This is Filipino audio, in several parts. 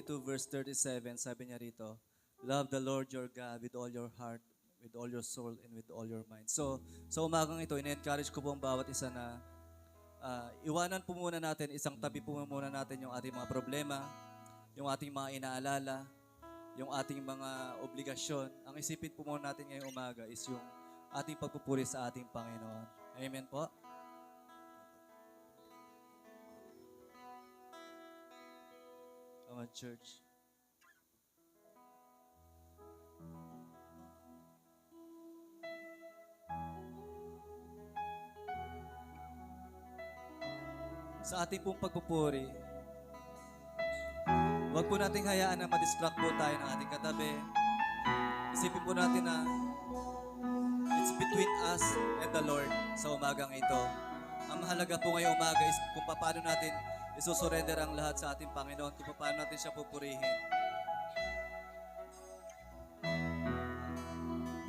22 verse 37, sabi niya rito, love the Lord your God with all your heart, with all your soul, and with all your mind. So, sa umagang ito, in-encourage ko po ang bawat isa na iwanan po muna natin, isang tabi po muna natin yung ating mga problema, yung ating mga inaalala, yung ating mga obligasyon. Ang isipin po muna natin ngayong umaga is yung ating pagpupuri sa ating Panginoon. Amen po? Come on, church. Sa ating pong pagpupuri, huwag po nating hayaan na ma-distract po tayo ng ating katabi. Isipin po natin na it's between us and the Lord sa umagang ito. Ang mahalaga po ngayong umaga is kung paano natin isusurrender ang lahat sa ating Panginoon, kung paano natin siya pupurihin.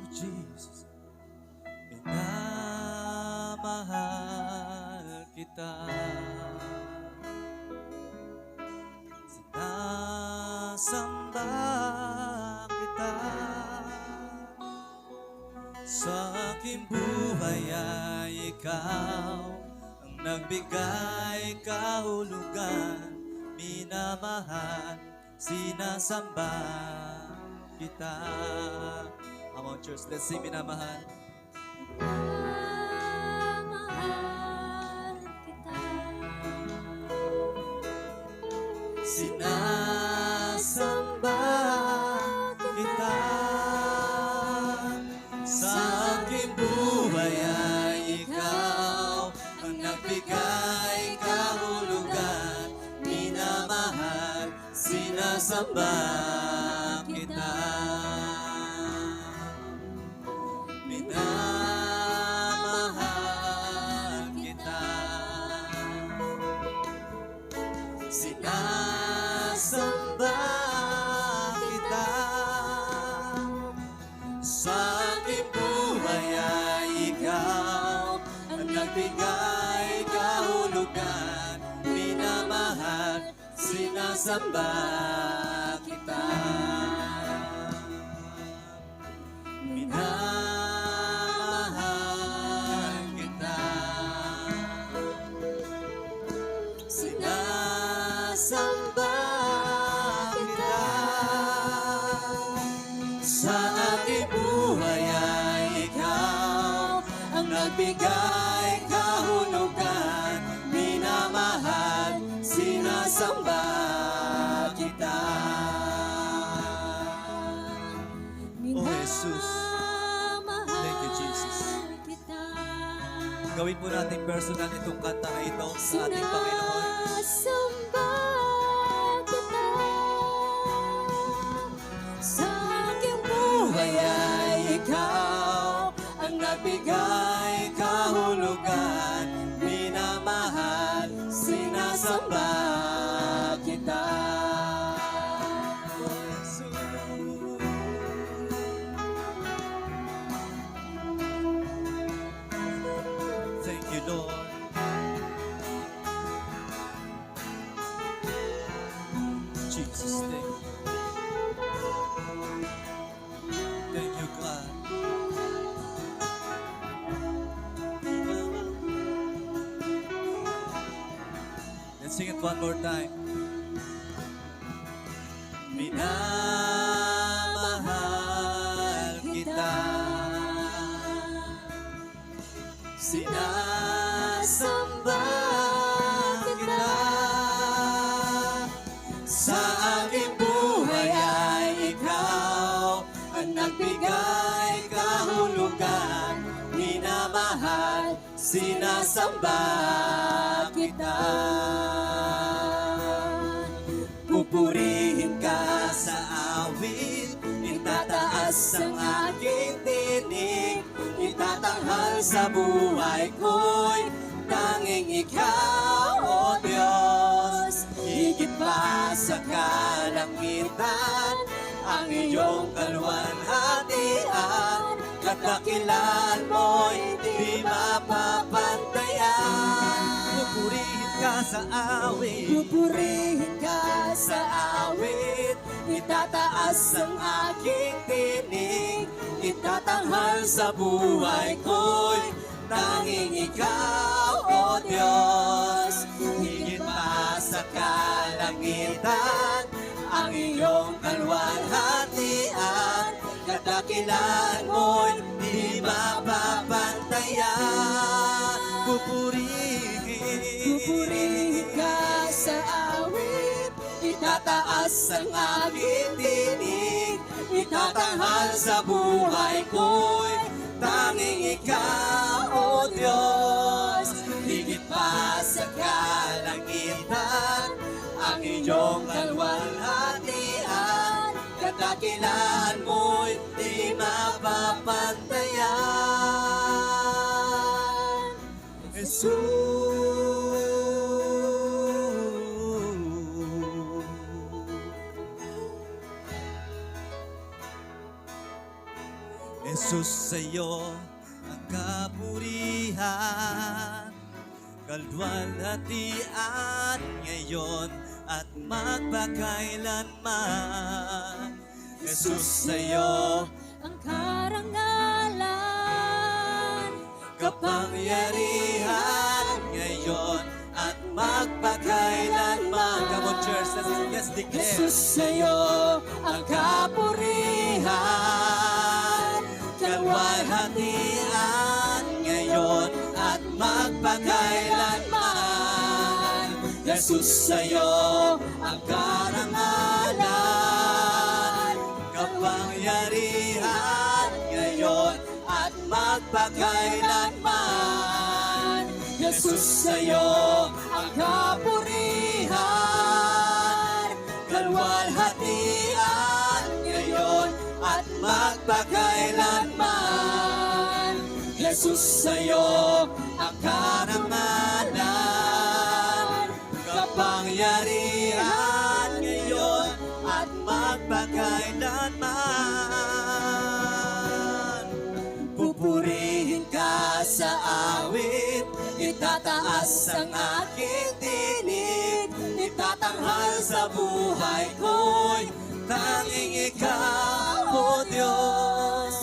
Oh, Jesus. Minamahal kita. Sinasamba kita. Sa aking buhay ay ikaw ang nagbigay kahulugan. Minamahal, sinasamba kita. Come on, church, let's sing Minamahal. Mahal kita. Sinasamba kita. Sa aking buhay ay ikaw ang nagbigay kahulugan. Minamahal, sinasamba kita. Minamahal kita. Sinasamba kita. Sa aking buhay ay ikaw ang nagbigay kahulugan. Minamahal, sinasamba kita. Minamahal kita. Sinasamba kita. Sa aking buhay ay ikaw ang nagbigay kahulugan. Minamahal, sinasamba kita. Oh, Jesus. Thank you, Jesus. Gawin po natin personal itong kanta na ito sa ating Panginoon. Sinasamba kita. Sa aking Buhay ay ikaw ang nagbigay kahulugan. Minamahal, sinasamba kita. Thank you, Lord. Jesus, thank you. Thank you, God. Let's sing it one more time. Minamahal kita. Sinasamba kita. Sa aking buhay ay ikaw ang nagbigay kahulugan. Minamahal, sinasamba kita. Pupurihin ka sa awit, itataas ang aking tinig. Itatanghal sa buhay ko'y tanging ikaw, O Diyos. Higit pa sa kalangitan, ang iyong kaluwalhatian. Kadakilaan mo'y di mapapantayan. Pupurihin ka sa awit, Pupurihin ka sa awit. itataas ang aking tinig, itatanghal sa buhay ko'y tanging ikaw, O Diyos. Higit pa sa kalangitan, ang iyong kalwalhatian, kadakilan mo'y di mapapantayan. Pupurihin ka sa awit, itataas ang aking tinig, itatanghal sa buhay ko'y tanging ikaw, O Diyos. Higit pa sa kalangitan, ang iyong kalwalhatian, kadakilan mo'y di mapapantayan. Jesus, sa'yo ang kapurihan, kalwalhatian ngayon at magpakailanman. Jesus, sa'yo ang karangalan, kapangyarihan ngayon at magpakailanman. Come on, church, let's declare. Jesus, sa'yo ang kapurihan, kalwalhatian ngayon at magpakailanman. Jesus, sa'yo ang karangalan, kapangyarihan ngayon at magpakailanman. Jesus, sa'yo ang kapurihan, kalwalhatian ngayon at magpakailanman. Jesus, sa'yo ang karangalan, kapangyarihan ngayon at magpakailanman. Pupurihin ka sa awit, itataas ang aking tinig, itatanghal sa buhay ko'y tanging ikaw, O Diyos.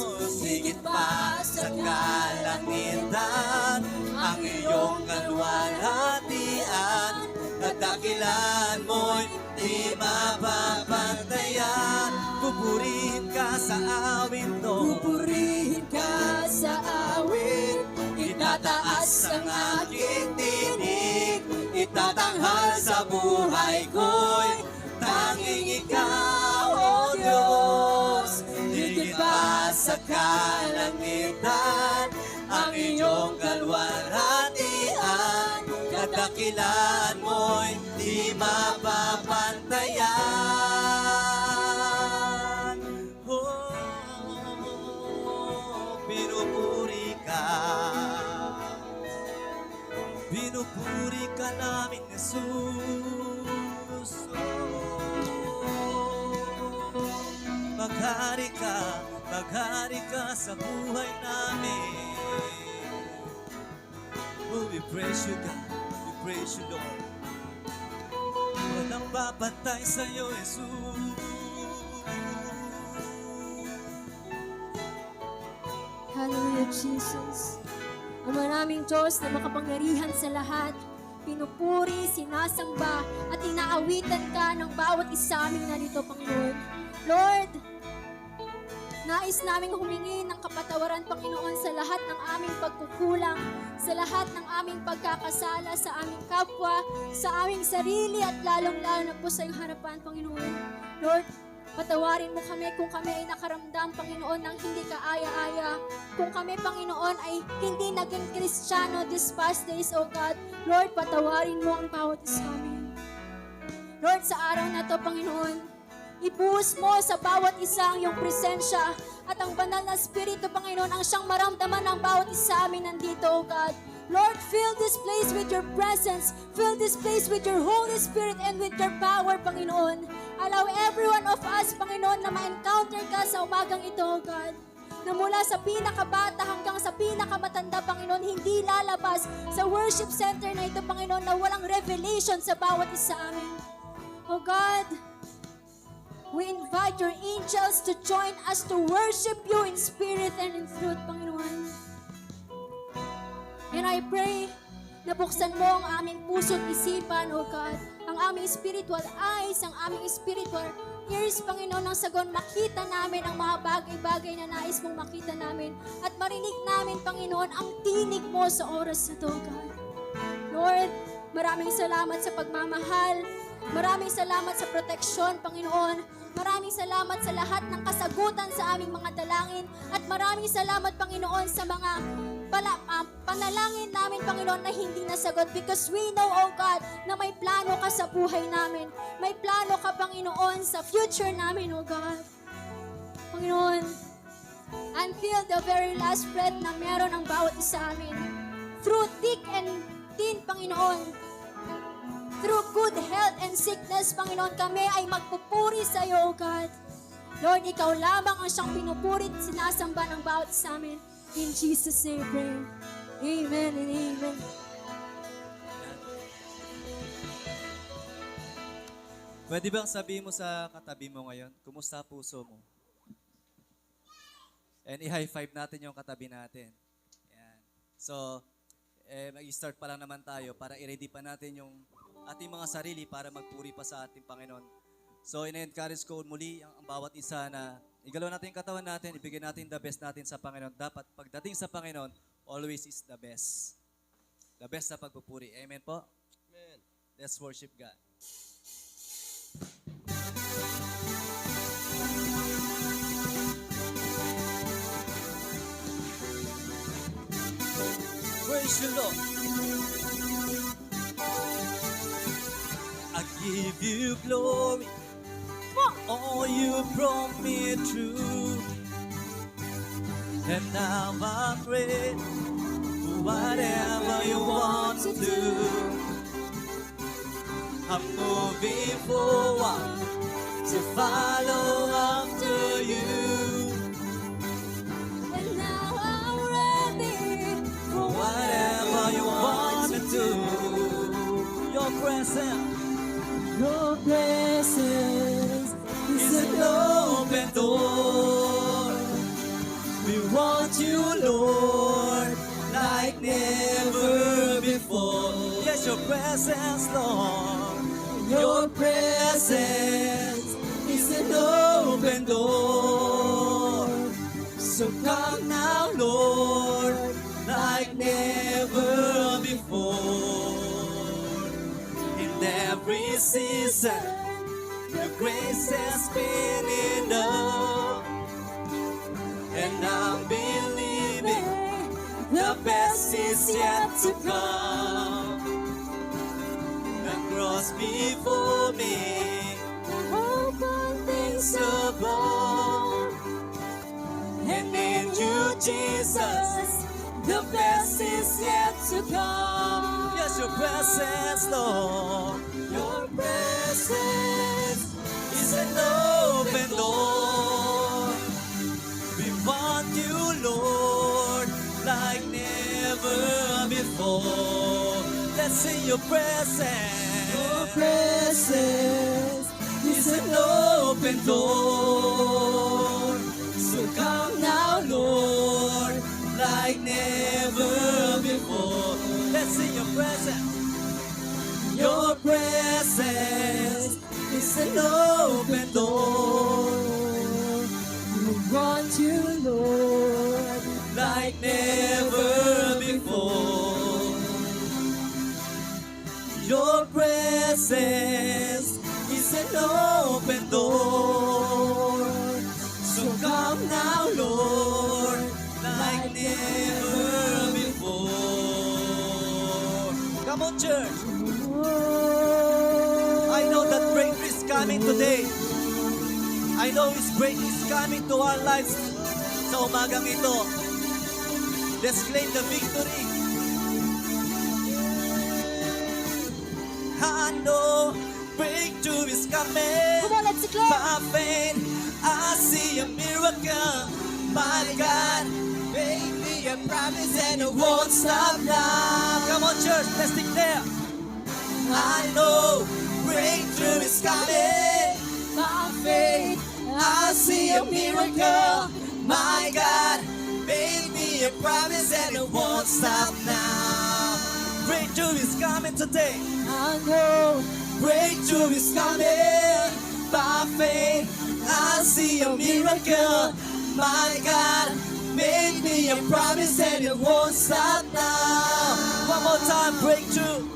Higit pa sa kalangitan, ang iyong kalwalhatian, kadakilan mo'y di mapapantayan. Pupurihin ka sa awit, no? Pupurihin ka sa awit, itataas ang aking tinig, itatanghal sa buhay ko'y tanging ikaw, O Diyos. Higit pa sa kalangitan, ang iyong kalwalhatian, kadakilan mo'y di mapapantayan. Oh, pinupuri ka namin, Jesus. Maghari ka sa buhay namin. Oh, we praise you, God. We praise you, Lord. Walang papantay sa'yo, Jesus. Hallelujah, Jesus. Ama naming Diyos na makapangyarihan sa lahat, pinupuri, sinasamba, at inaawitan ka ng bawat isa aming narito, Panginoon. Lord, nais naming humingi ng kapatawaran, Panginoon, sa lahat ng aming pagkukulang, sa lahat ng aming pagkakasala, sa aming kapwa, sa aming sarili, at lalong-lalo na po sa iyong harapan, Panginoon. Lord, patawarin mo kami kung kami ay nakaramdam, Panginoon, ng hindi kaaya-aya. Kung kami, Panginoon, ay hindi naging Kristiyano this past days, O God. Lord, patawarin mo ang bawat isa amin. Lord, sa araw na to, Panginoon, ibuhos mo sa bawat isa ang iyong presensya at ang banal na Espiritu, Panginoon, ang siyang maramdaman ng bawat isa amin nandito, O God. Lord, fill this place with your presence. Fill this place with your Holy Spirit and with your power, Panginoon. Allow every one of us, Panginoon, na ma-encounter ka sa umagang ito, O God. Na mula sa pinakabata hanggang sa pinakamatanda, Panginoon, hindi lalabas sa worship center na ito, Panginoon, na walang revelation sa bawat isa amin. O God, We invite your angels to join us to worship you in spirit and in truth, Panginoon. And I pray na buksan mo ang aming puso at isipan, O God, ang aming spiritual eyes, ang aming spiritual ears, Panginoon, ng sagon makita namin ang mga bagay-bagay na nais mong makita namin at marinig namin, Panginoon, ang tinig mo sa oras na to, God. Lord, maraming salamat sa pagmamahal. Maraming salamat sa proteksyon, Panginoon. Maraming salamat sa lahat ng kasagutan sa aming mga dalangin. At maraming salamat, Panginoon, sa mga panalangin namin, Panginoon, na hindi nasagot. Because we know, oh God, na may plano ka sa buhay namin. May plano ka, Panginoon, sa future namin, oh God. Panginoon, until the very last breath na meron ang bawat isa amin. Through thick and thin, Panginoon, through good health and sickness, Panginoon, kami ay magpupuri sa iyo, O God. Lord, ikaw lamang ang siyang pinupuri at sinasamba ng bawat sa amin. In Jesus' name, pray. Amen and amen. Pwede bang sabihin mo sa katabi mo ngayon, kumusta puso mo? And i-high five natin yung katabi natin. Yan. So, mag-start pa lang naman tayo para i-ready pa natin yung ating mga sarili para magpuri pa sa ating Panginoon. So, ina-encourage ko muli ang bawat isa na igalaw natin yung katawan natin, ibigay natin the best natin sa Panginoon. Dapat pagdating sa Panginoon, always is the best. The best na pagpupuri. Amen po? Amen. Let's worship God. Praise the Lord. I give you glory for all you brought me through. And now I'm ready for whatever you want to do. I'm moving forward to follow after you. And now I'm ready For whatever you want to do. Your presence is an open door. We want you, Lord, like never before. Yes, your presence, Lord. Your presence is an open door. So come now, Lord, like never before. In every season, your grace has been enough. And I'm believing the best is yet to come. The cross before me, hope on things above. And in you, Jesus, the best is yet to come. Yes, your presence, Lord. Your presence is an open door. We want you, Lord, like never before. Let's sing your presence. Your presence is an open door. So come now, Lord, like never before. Let's sing your presence. Your presence is an open door. We want you, Lord, like never before. Your presence is an open door. So come now, Lord, like never before. Come on, church. I know that breakthrough is coming today. I know His breakthrough is coming to our lives sa umagang ito. Let's claim the victory. I know breakthrough is coming. Come on, let's declare. By faith, I see a miracle. My God, made me a promise and it won't stop now. Come on, church, let's declare. I know breakthrough is coming. By faith, I see a miracle. My God made me a promise and it won't stop now. Breakthrough is coming today. I know Breakthrough is coming by faith. I see a miracle. My God made me a promise and it won't stop now. One more time, breakthrough.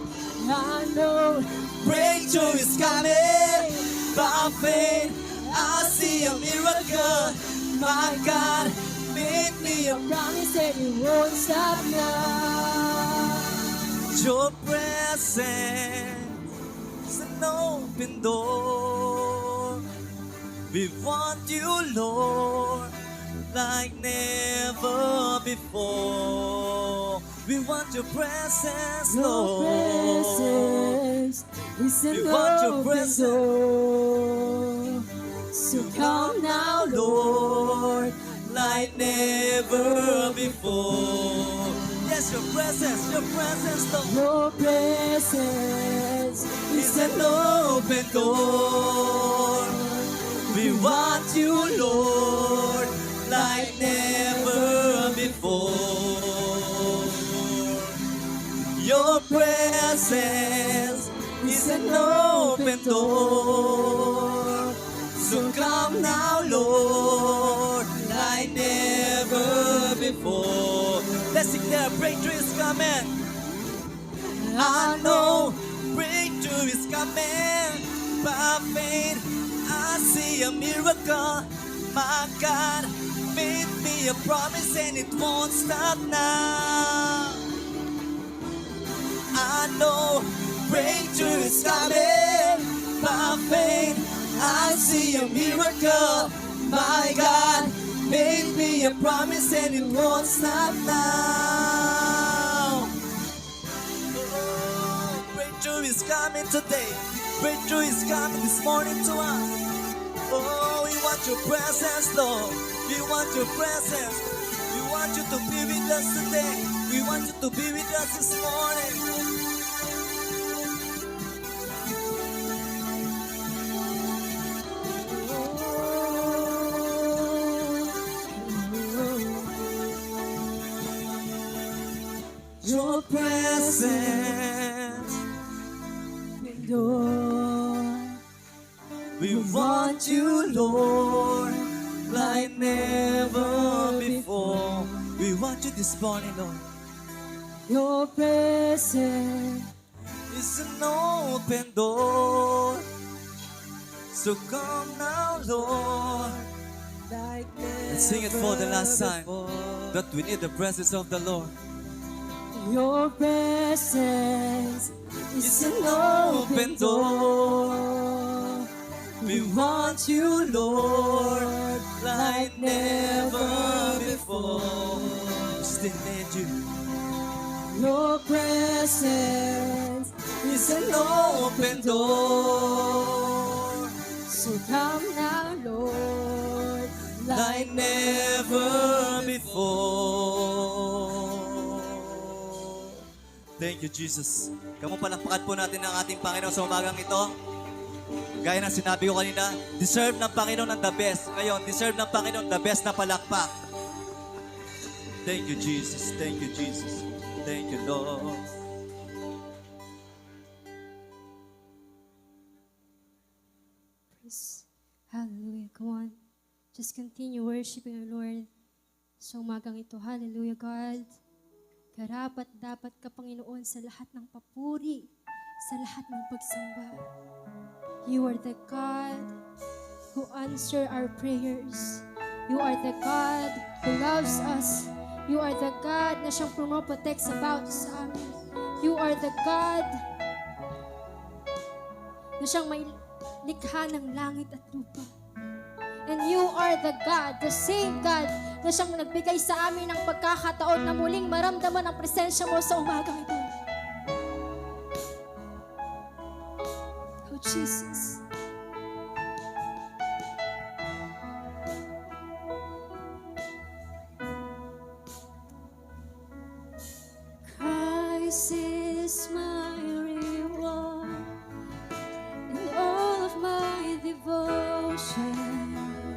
I know Breakthrough is coming by faith. I see a miracle. My God made me a promise that you won't stop now. Your presence is an open door. We want you, Lord, like never before. We want your presence, Your Lord. presence is an We want your open presence. door. So come now, Lord, like never before. Yes, your presence, Lord. Your presence It's an open door. We want you, Lord, like never before. Your presence is an open door. So come now, Lord, like never before. Let's declare breakthrough is coming. I know breakthrough is coming by faith. I see a miracle. My God made me a promise and it won't stop now. I know breakthrough is coming by faith. I see a miracle. My God made me a promise and it won't stop now. Oh, breakthrough is coming today. Breakthrough is coming this morning to us. Oh, we want your presence, Lord. We want your presence. We want you to be with us today. We want you to be with us this morning. Your presence, door. we want you, Lord, like never before. We want you this morning, Lord. Your presence It's an open door. So come now, Lord. like And sing it for the last never time. before. That we need the presence of the Lord. Your presence is It's an an open open door. We want you, Lord, like never before. Still need you. Your presence It's an open door. so come now, Lord, Like never before. Thank you, Jesus. Kamu palakpakan po natin ang ating Panginoon sa umagang ito. Gaya ng sinabi ko kanina, deserve ng Panginoon ng the best. Ngayon, deserve ng Panginoon the best na palakpak. Thank you, Jesus. Thank you, Jesus. Thank you, Lord. Praise. Hallelujah. Come on. Just continue worshiping our Lord sa umagang ito. Hallelujah, God. Karapat dapat ka, Panginoon, sa lahat ng papuri, sa lahat ng pagsamba. You are the God who answer our prayers. You are the God who loves us. You are the God na siyang pumoprotect sa bawat sa amin. You are the God na siyang may likha ng langit at lupa. And you are the God, the same God na siyang nagbigay sa amin ng pagkakataon na muling maramdaman ang presensya mo sa umagang ito. Oh, Jesus. Christ is my reward in all of my devotion.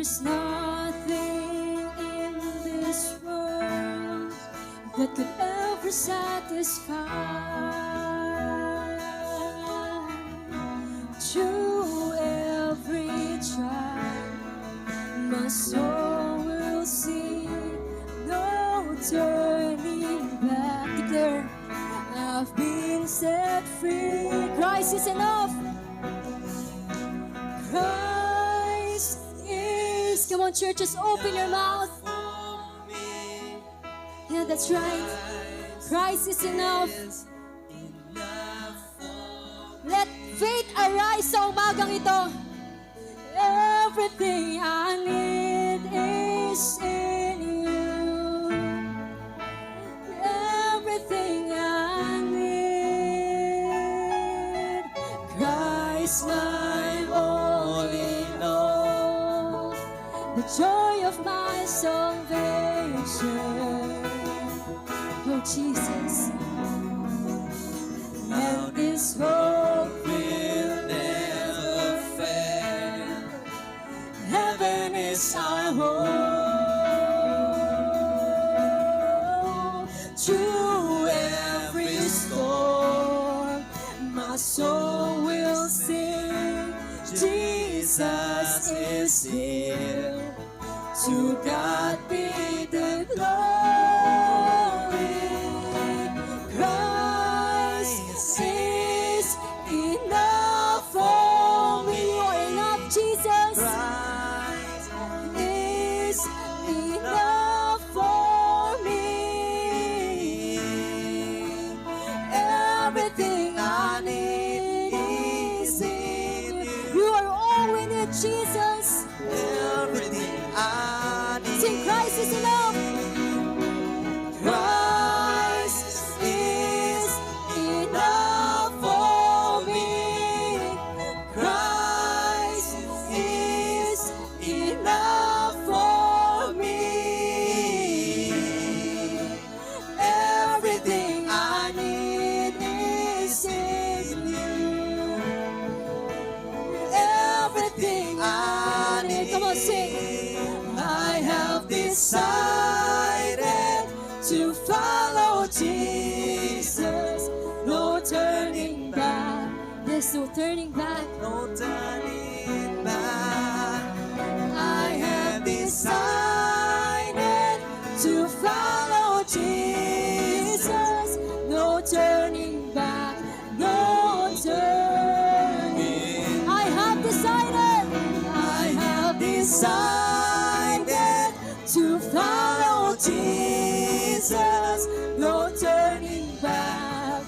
There's nothing in this world that could ever satisfy. Through every trial, my soul will see no turning back. Declare, I've been set free. Christ is enough. Christ is. Come on, church, just open your mouth. Yeah, that's right. Christ is enough. Let faith arise sa umagang ito. Everything I need is in you. Everything I need. Christ, my all in all. The joy of my salvation. Oh, Jesus. And this hope will never fail. Heaven is our home. Through every storm, my soul will sing. Jesus is here. To God be the glory. Christ is enough for me. You are enough, Jesus. Christ is enough for me. Everything I need is in you. You are all we need, Jesus. Everything I need. Sing, Christ is enough. Christ is enough for me. Christ is enough for me. Everything I need is in you. Everything I need. Come on, sing. I have decided to follow Jesus. No turning back. There's no turning back. No turning back. I have decided to follow Jesus. No turning back. No turning. I have decided. I have decided to follow Jesus. No turning back.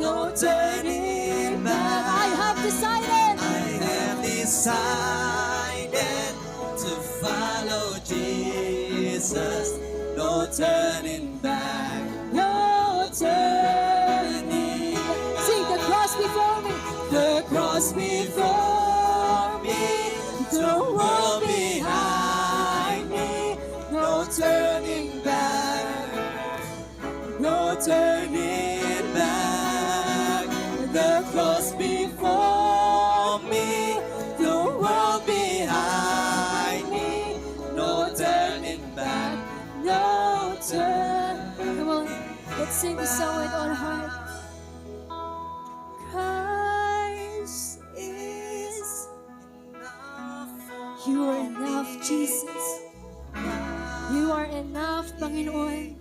No turning back. I have decided. I have decided to follow Jesus. No turning back. No turning. Sing the cross before me. The cross before me. The world behind me. No turning back. No turning back. The cross before me. The world behind me. No turning back. No turn. Come on, let's sing the song with all heart. Christ is enough. You are enough, Jesus. You are enough, Panginoon.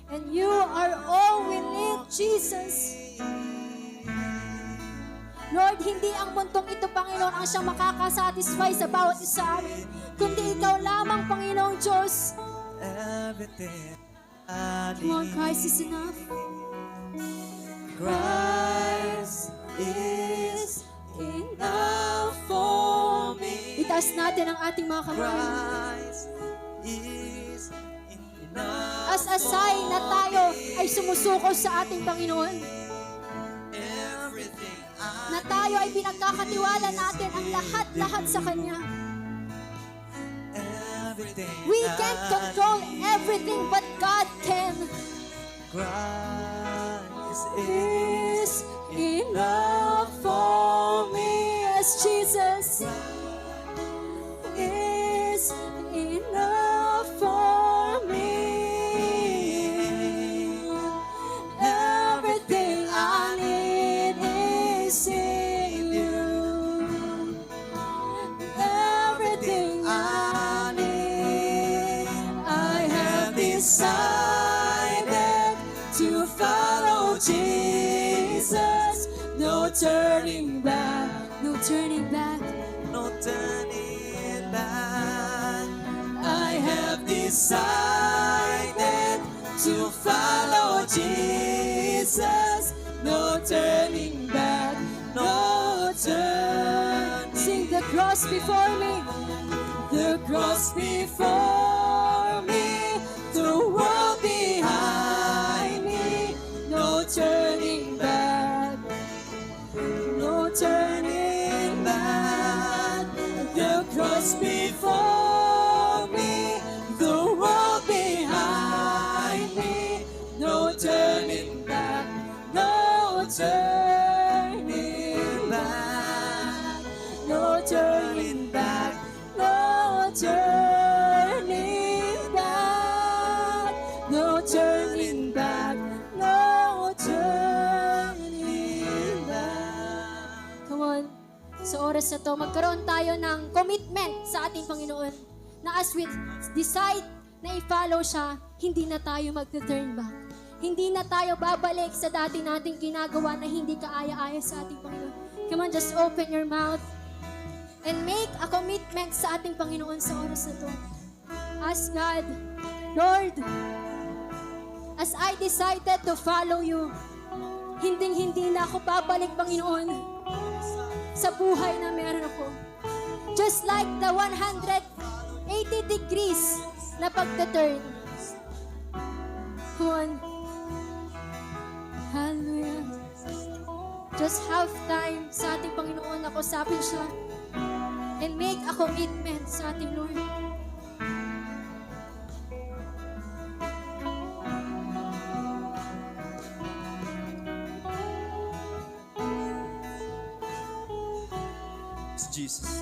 And you are all we need, Jesus. Lord, hindi ang mundong ito, Panginoon, ang siyang makakasatisfy sa bawat isa amin, kundi Ikaw lamang, Panginoong Diyos. Everything Come on, Christ is enough. Christ is enough for me. Itaas natin ang ating mga kamay. Christ is enough. As a sign na tayo ay sumusuko sa ating Panginoon. Everything Na tayo ay pinagkakatiwala natin ang lahat-lahat sa Kanya. We can't control everything, but God can. Christ Is enough for me. Yes, Jesus. No turning back, no turning back. No turning back. I have decided to follow Jesus. No turning back, no turning. Sing the cross before me. The cross before me, the world behind me. No turning back, no turning back. The cross before me, the world behind me. No turning back, no turning back, no turning back, no turning back, no turning back, no turning back. Come on. Sa oras na to, magkaroon tayo ng commitment sa ating Panginoon na as we decide na i-follow siya, hindi na tayo mag-turn back. Hindi na tayo babalik sa dati nating ginagawa na hindi kaaya-aya sa ating Panginoon. Come on, just open your mouth and make a commitment sa ating Panginoon sa oras na to. Ask God, Lord, as I decided to follow you, hindi na ako babalik, Panginoon, sa buhay na meron ako. Just like the 180 degrees na pagta-turn. Come on. Hallelujah. Just have time sa ating Panginoon na kusapin siya and make a commitment sa ating Lord. It's Jesus.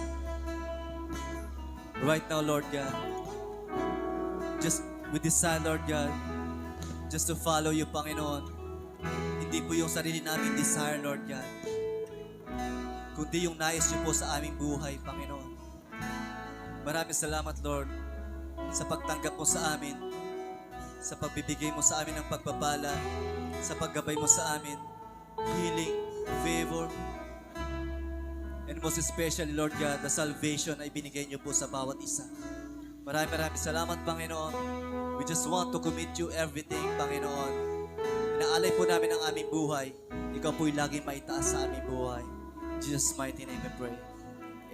Right now, Lord God, just we decide, Lord God, just to follow you, Panginoon. Hindi po yung sarili namin desire, Lord God, kundi yung nais niyo po sa aming buhay, Panginoon. Maraming salamat, Lord, sa pagtanggap mo sa amin, sa pagbibigay mo sa amin ng pagpapala, sa paggabay mo sa amin, healing, favor, and most especially, Lord God, the salvation ay binigay niyo po sa bawat isa. Maraming salamat, Panginoon. We just want to commit you everything, Panginoon. Inaalay po namin ang aming buhay. Ikaw po'y laging maitaas sa aming buhay. In Jesus' mighty name we pray.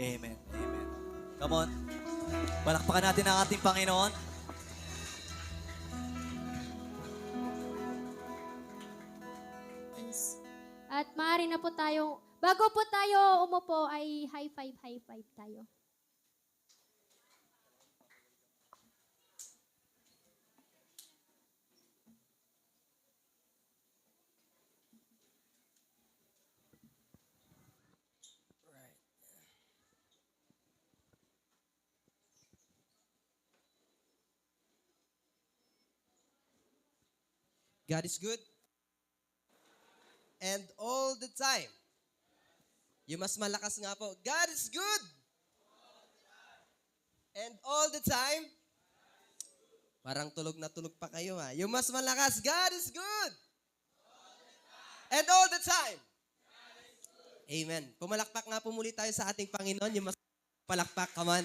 Amen. Amen. Come on. Palakpakan natin ang ating Panginoon. At maaari na po tayo, bago po tayo umupo ay high five tayo. God is good. And all the time. You mas malakas nga po. God is good. And all the time. Parang tulog na tulog pa kayo ha. You mas malakas. God is good. And all the time. Amen. Pumalakpak nga po muli tayo sa ating Panginoon. Yung mas palakpak. Come on.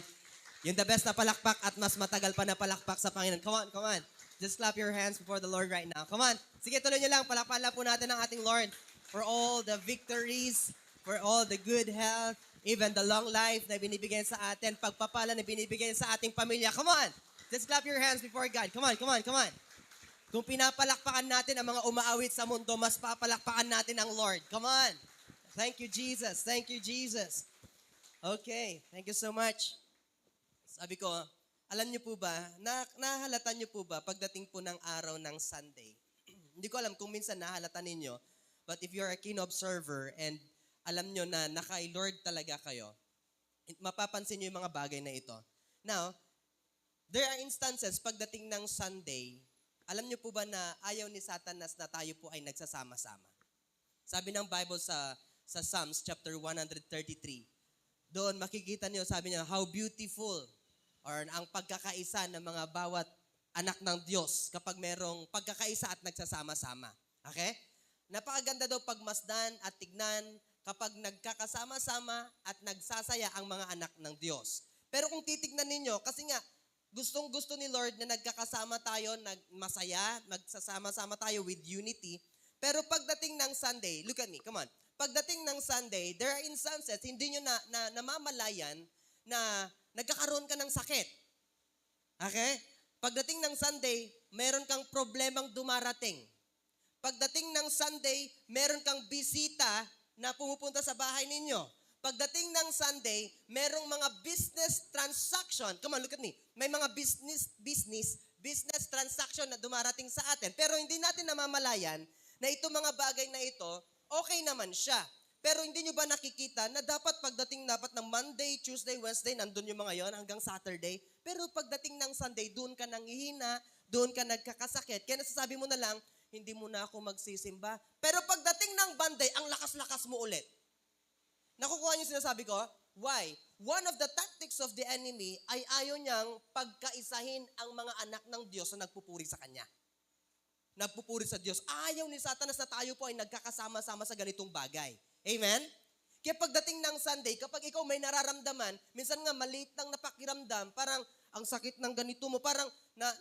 Yung the best na palakpak at mas matagal pa na palakpak sa Panginoon. Come on, come on. Just clap your hands before the Lord right now. Come on. Sige, tuloy nyo lang. Palakpakan lang po natin ang ating Lord for all the victories, for all the good health, even the long life na binibigay sa atin, pagpapala na binibigay sa ating pamilya. Come on. Just clap your hands before God. Come on, come on, come on. Kung pinapalakpakan natin ang mga umaawit sa mundo, mas papalakpakan natin ang Lord. Come on. Thank you, Jesus. Thank you, Jesus. Okay. Thank you so much. Sabi ko, alam niyo po ba, nahalata niyo po ba pagdating po ng araw ng Sunday? Hindi ko alam kung minsan nahalata ninyo, but if you're a keen observer and alam niyo na naka Lord talaga kayo, mapapansin niyo yung mga bagay na ito. Now, there are instances pagdating ng Sunday, alam niyo po ba na ayaw ni Satanas na tayo po ay nagsasama-sama? Sabi ng Bible sa Psalms chapter 133, doon makikita niyo, sabi niya, how beautiful or ang pagkakaisa ng mga bawat anak ng Diyos kapag merong pagkakaisa at nagsasama-sama. Okay? napakaganda daw pagmasdan at tignan kapag nagkakasama-sama at nagsasaya ang mga anak ng Diyos. Pero kung titignan ninyo, kasi nga, gustong-gusto ni Lord na nagkakasama tayo, masaya, magsasama-sama tayo with unity. Pero pagdating ng Sunday, look at me, come on. Pagdating ng Sunday, there are instances, hindi nyo namamalayan na nagkakaroon ka ng sakit. Okay? Pagdating ng Sunday, meron kang problemang dumarating. Pagdating ng Sunday, meron kang bisita na pumupunta sa bahay ninyo. Pagdating ng Sunday, merong mga business transaction. Come on, look at me. May mga business transaction na dumarating sa atin. Pero hindi natin namamalayan na itong mga bagay na ito, okay naman siya. Pero hindi nyo ba nakikita na dapat pagdating ng Monday, Tuesday, Wednesday, nandun yung mga yon hanggang Saturday. Pero pagdating ng Sunday, doon ka nanghihina, doon ka nagkakasakit. Kaya nasasabi mo na lang, hindi mo na ako magsisimba. Pero pagdating ng Monday, ang lakas-lakas mo ulit. Nakukuha niyo sinasabi ko? Why? One of the tactics of the enemy ay ayaw niyang pagkaisahin ang mga anak ng Diyos na nagpupuri sa Kanya. Nagpupuri sa Diyos. Ayaw ni Satanas na tayo po ay nagkakasama-sama sa ganitong bagay. Amen? Kaya pagdating ng Sunday, kapag ikaw may nararamdaman, minsan nga maliit lang na pakiramdam, parang ang sakit ng ganito mo, parang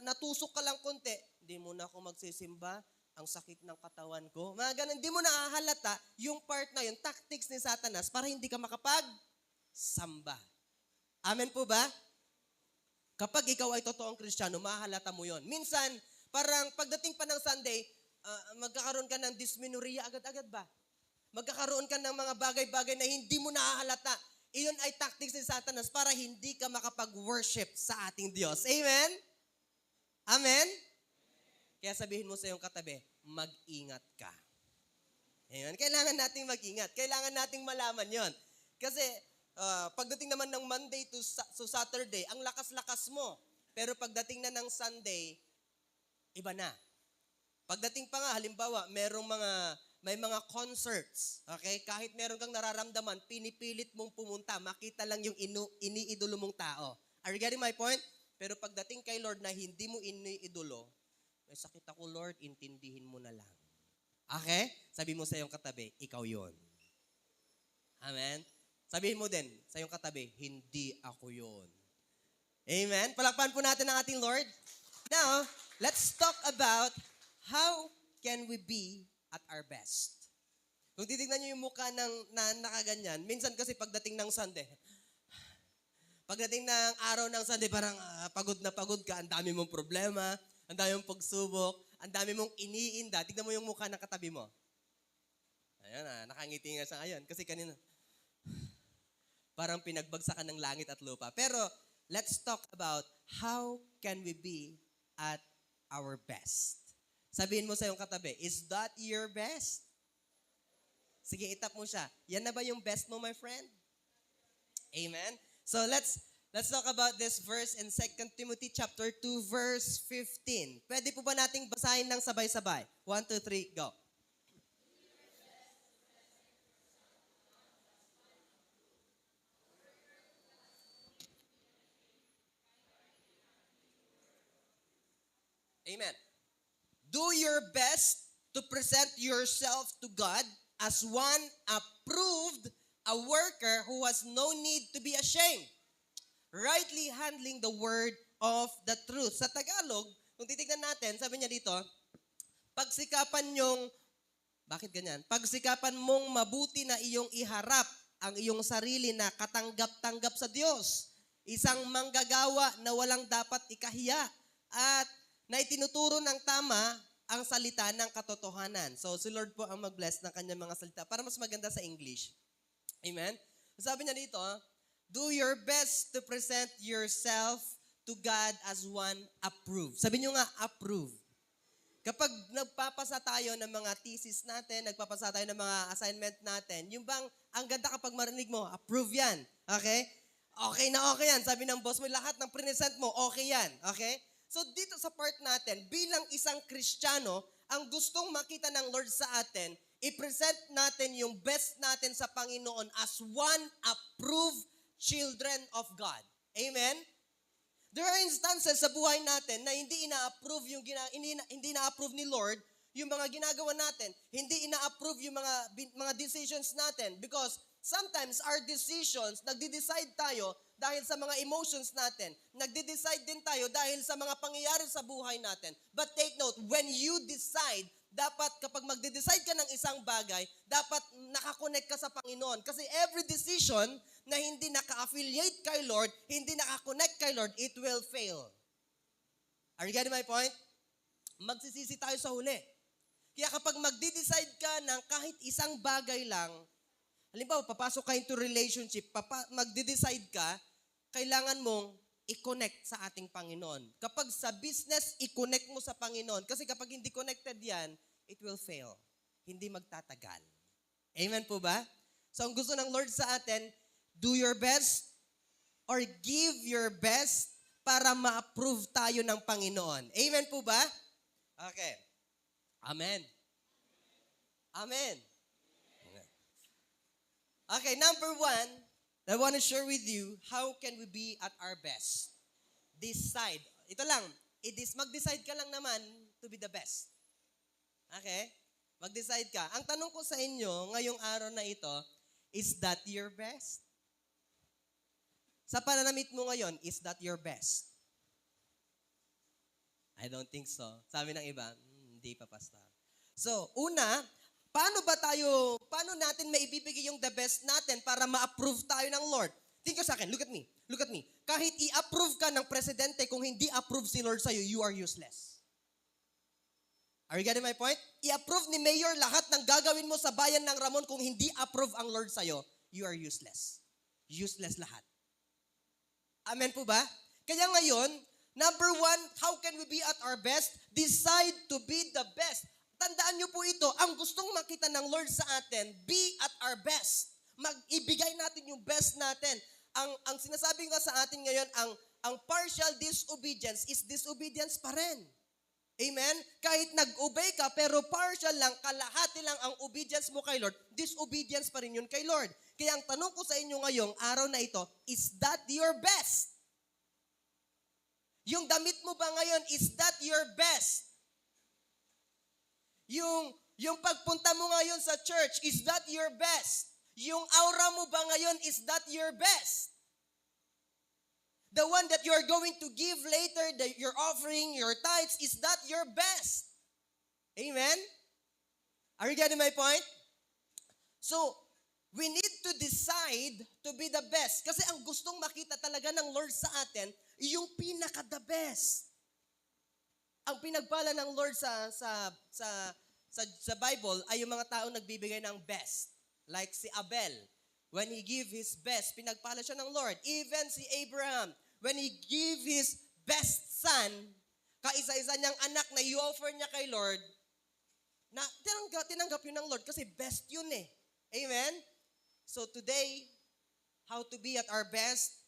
natusok ka lang konti, hindi mo na ako magsisimba, ang sakit ng katawan ko. Mga ganun, hindi mo naahalata yung part na yun, tactics ni Satanas para hindi ka makapag-samba. Amen po ba? Kapag ikaw ay totoong Kristiyano, mahalata mo yon. Minsan, parang pagdating pa ng Sunday, magkakaroon ka ng dysmenorrhea agad-agad ba? Magkakaroon ka ng mga bagay-bagay na hindi mo naahalata. Iyon ay tactics ni Satanas para hindi ka makapag-worship sa ating Diyos. Amen? Amen? Kaya sabihin mo sa iyong katabi, mag-ingat ka. Amen? Kailangan nating mag-ingat. Kailangan nating malaman yon. Kasi pagdating naman ng Monday to Saturday, ang lakas-lakas mo. Pero pagdating na ng Sunday, iba na. Pagdating pa nga, halimbawa, may mga concerts. Okay? Kahit meron kang nararamdaman, pinipilit mong pumunta. Makita lang yung iniidolo mong tao. Are you getting my point? Pero pagdating kay Lord na hindi mo iniidolo, may sakit ako, Lord, intindihin mo na lang. Okay? Sabi mo sa iyong katabi, ikaw yon. Amen? Sabihin mo din sa iyong katabi, hindi ako yon. Amen? Palakpan po natin ang ating Lord. Now, let's talk about how can we be at our best. Kung titignan nyo yung mukha na nakaganyan, minsan kasi pagdating ng Sunday, pagdating ng araw ng Sunday, parang pagod na pagod ka, ang dami mong problema, ang dami mong pagsubok, ang dami mong iniinda. Tignan mo yung mukha ng katabi mo. Ayan nakangiti nga siya ngayon. Kasi kanina, parang pinagbagsakan ng langit at lupa. Pero, let's talk about how can we be at our best. Sabihin mo sa iyong katabi, is that your best? Sige, itap mo siya. Yan na ba yung best mo, my friend? Amen? So, let's talk about this verse in 2 Timothy chapter 2, verse 15. Pwede po ba nating basahin ng sabay-sabay? 1, 2, 3, go. Amen. Do your best to present yourself to God as one approved, a worker who has no need to be ashamed, rightly handling the word of the truth. Sa Tagalog, kung titignan natin, sabi niya dito, bakit ganyan? Pagsikapan mong mabuti na iyong iharap ang iyong sarili na katanggap-tanggap sa Diyos. Isang manggagawa na walang dapat ikahiya at na itinuturo ng tama ang salita ng katotohanan. So, si Lord po ang mag-bless ng kanyang mga salita para mas maganda sa English. Amen? Sabi niya dito, do your best to present yourself to God as one approved. Sabi niyo nga, approved. Kapag nagpapasa tayo ng mga thesis natin, nagpapasa tayo ng mga assignment natin, yung bang, ang ganda kapag marinig mo, approve yan. Okay? Okay na okay yan. Sabi ng boss mo, lahat ng present mo, okay yan. Okay? So dito sa part natin, bilang isang Kristiyano, ang gustong makita ng Lord sa atin, i-present natin yung best natin sa Panginoon as one approved children of God. Amen? There are instances sa buhay natin na hindi ina-approve ni Lord yung mga ginagawa natin. Hindi ina-approve yung mga decisions natin because sometimes our decisions, nagde-decide tayo dahil sa mga emotions natin. Nagde-decide din tayo dahil sa mga pangyayari sa buhay natin. But take note, when you decide, dapat kapag magde-decide ka ng isang bagay, dapat nakakonect ka sa Panginoon. Kasi every decision na hindi naka-affiliate kay Lord, hindi nakakonect kay Lord, it will fail. Are you getting my point? Magsisisi tayo sa huli. Kaya kapag magde-decide ka ng kahit isang bagay lang, halimbawa, papasok ka into relationship, magde-decide ka, kailangan mong i-connect sa ating Panginoon. Kapag sa business, i-connect mo sa Panginoon. Kasi kapag hindi connected yan, it will fail. Hindi magtatagal. Amen po ba? So, ang gusto ng Lord sa atin, do your best or give your best para ma-approve tayo ng Panginoon. Amen po ba? Okay. Amen. Amen. Okay, number 1, I want to share with you, how can we be at our best? Decide. Ito lang, mag-decide ka lang naman to be the best. Okay? Mag-decide ka. Ang tanong ko sa inyo, ngayong araw na ito, is that your best? Sa pananamit mo ngayon, is that your best? I don't think so. Sabi ng iba, hindi pa, Pastor. So, una, paano natin maibibigay yung the best natin para ma-approve tayo ng Lord? Think sa akin, look at me. Kahit i-approve ka ng presidente, kung hindi approve si Lord sa'yo, you are useless. Are you getting my point? I-approve ni Mayor lahat ng gagawin mo sa bayan ng Ramon, kung hindi approve ang Lord sa'yo, you are useless. Useless lahat. Amen po ba? Kaya ngayon, number 1, how can we be at our best? Decide to be the best. Tandaan niyo po ito, ang gustong makita ng Lord sa atin, be at our best. Ibigay natin yung best natin. Ang sinasabi nga sa atin ngayon, ang partial disobedience is disobedience pa rin. Amen? Kahit nag-obey ka, pero partial lang, kalahati lang ang obedience mo kay Lord, disobedience pa rin yun kay Lord. Kaya ang tanong ko sa inyo ngayong araw na ito, is that your best? Yung damit mo ba ngayon, is that your best? Yung pagpunta mo ngayon sa church, is that your best? Yung aura mo ba ngayon, is that your best? The one that you're going to give later, your offering, your tithes, is that your best? Amen? Are you getting my point? So, we need to decide to be the best. Kasi ang gustong makita talaga ng Lord sa atin, yung pinaka-the best. Ang pinagpala ng Lord sa Bible ay yung mga tao nagbibigay ng best. Like si Abel, when he gave his best, pinagpala siya ng Lord. Even si Abraham, when he gave his best son, kaisa-isa niyang anak na i-offer niya kay Lord, na tinanggap yun ng Lord kasi best yun eh. Amen? So today, how to be at our best?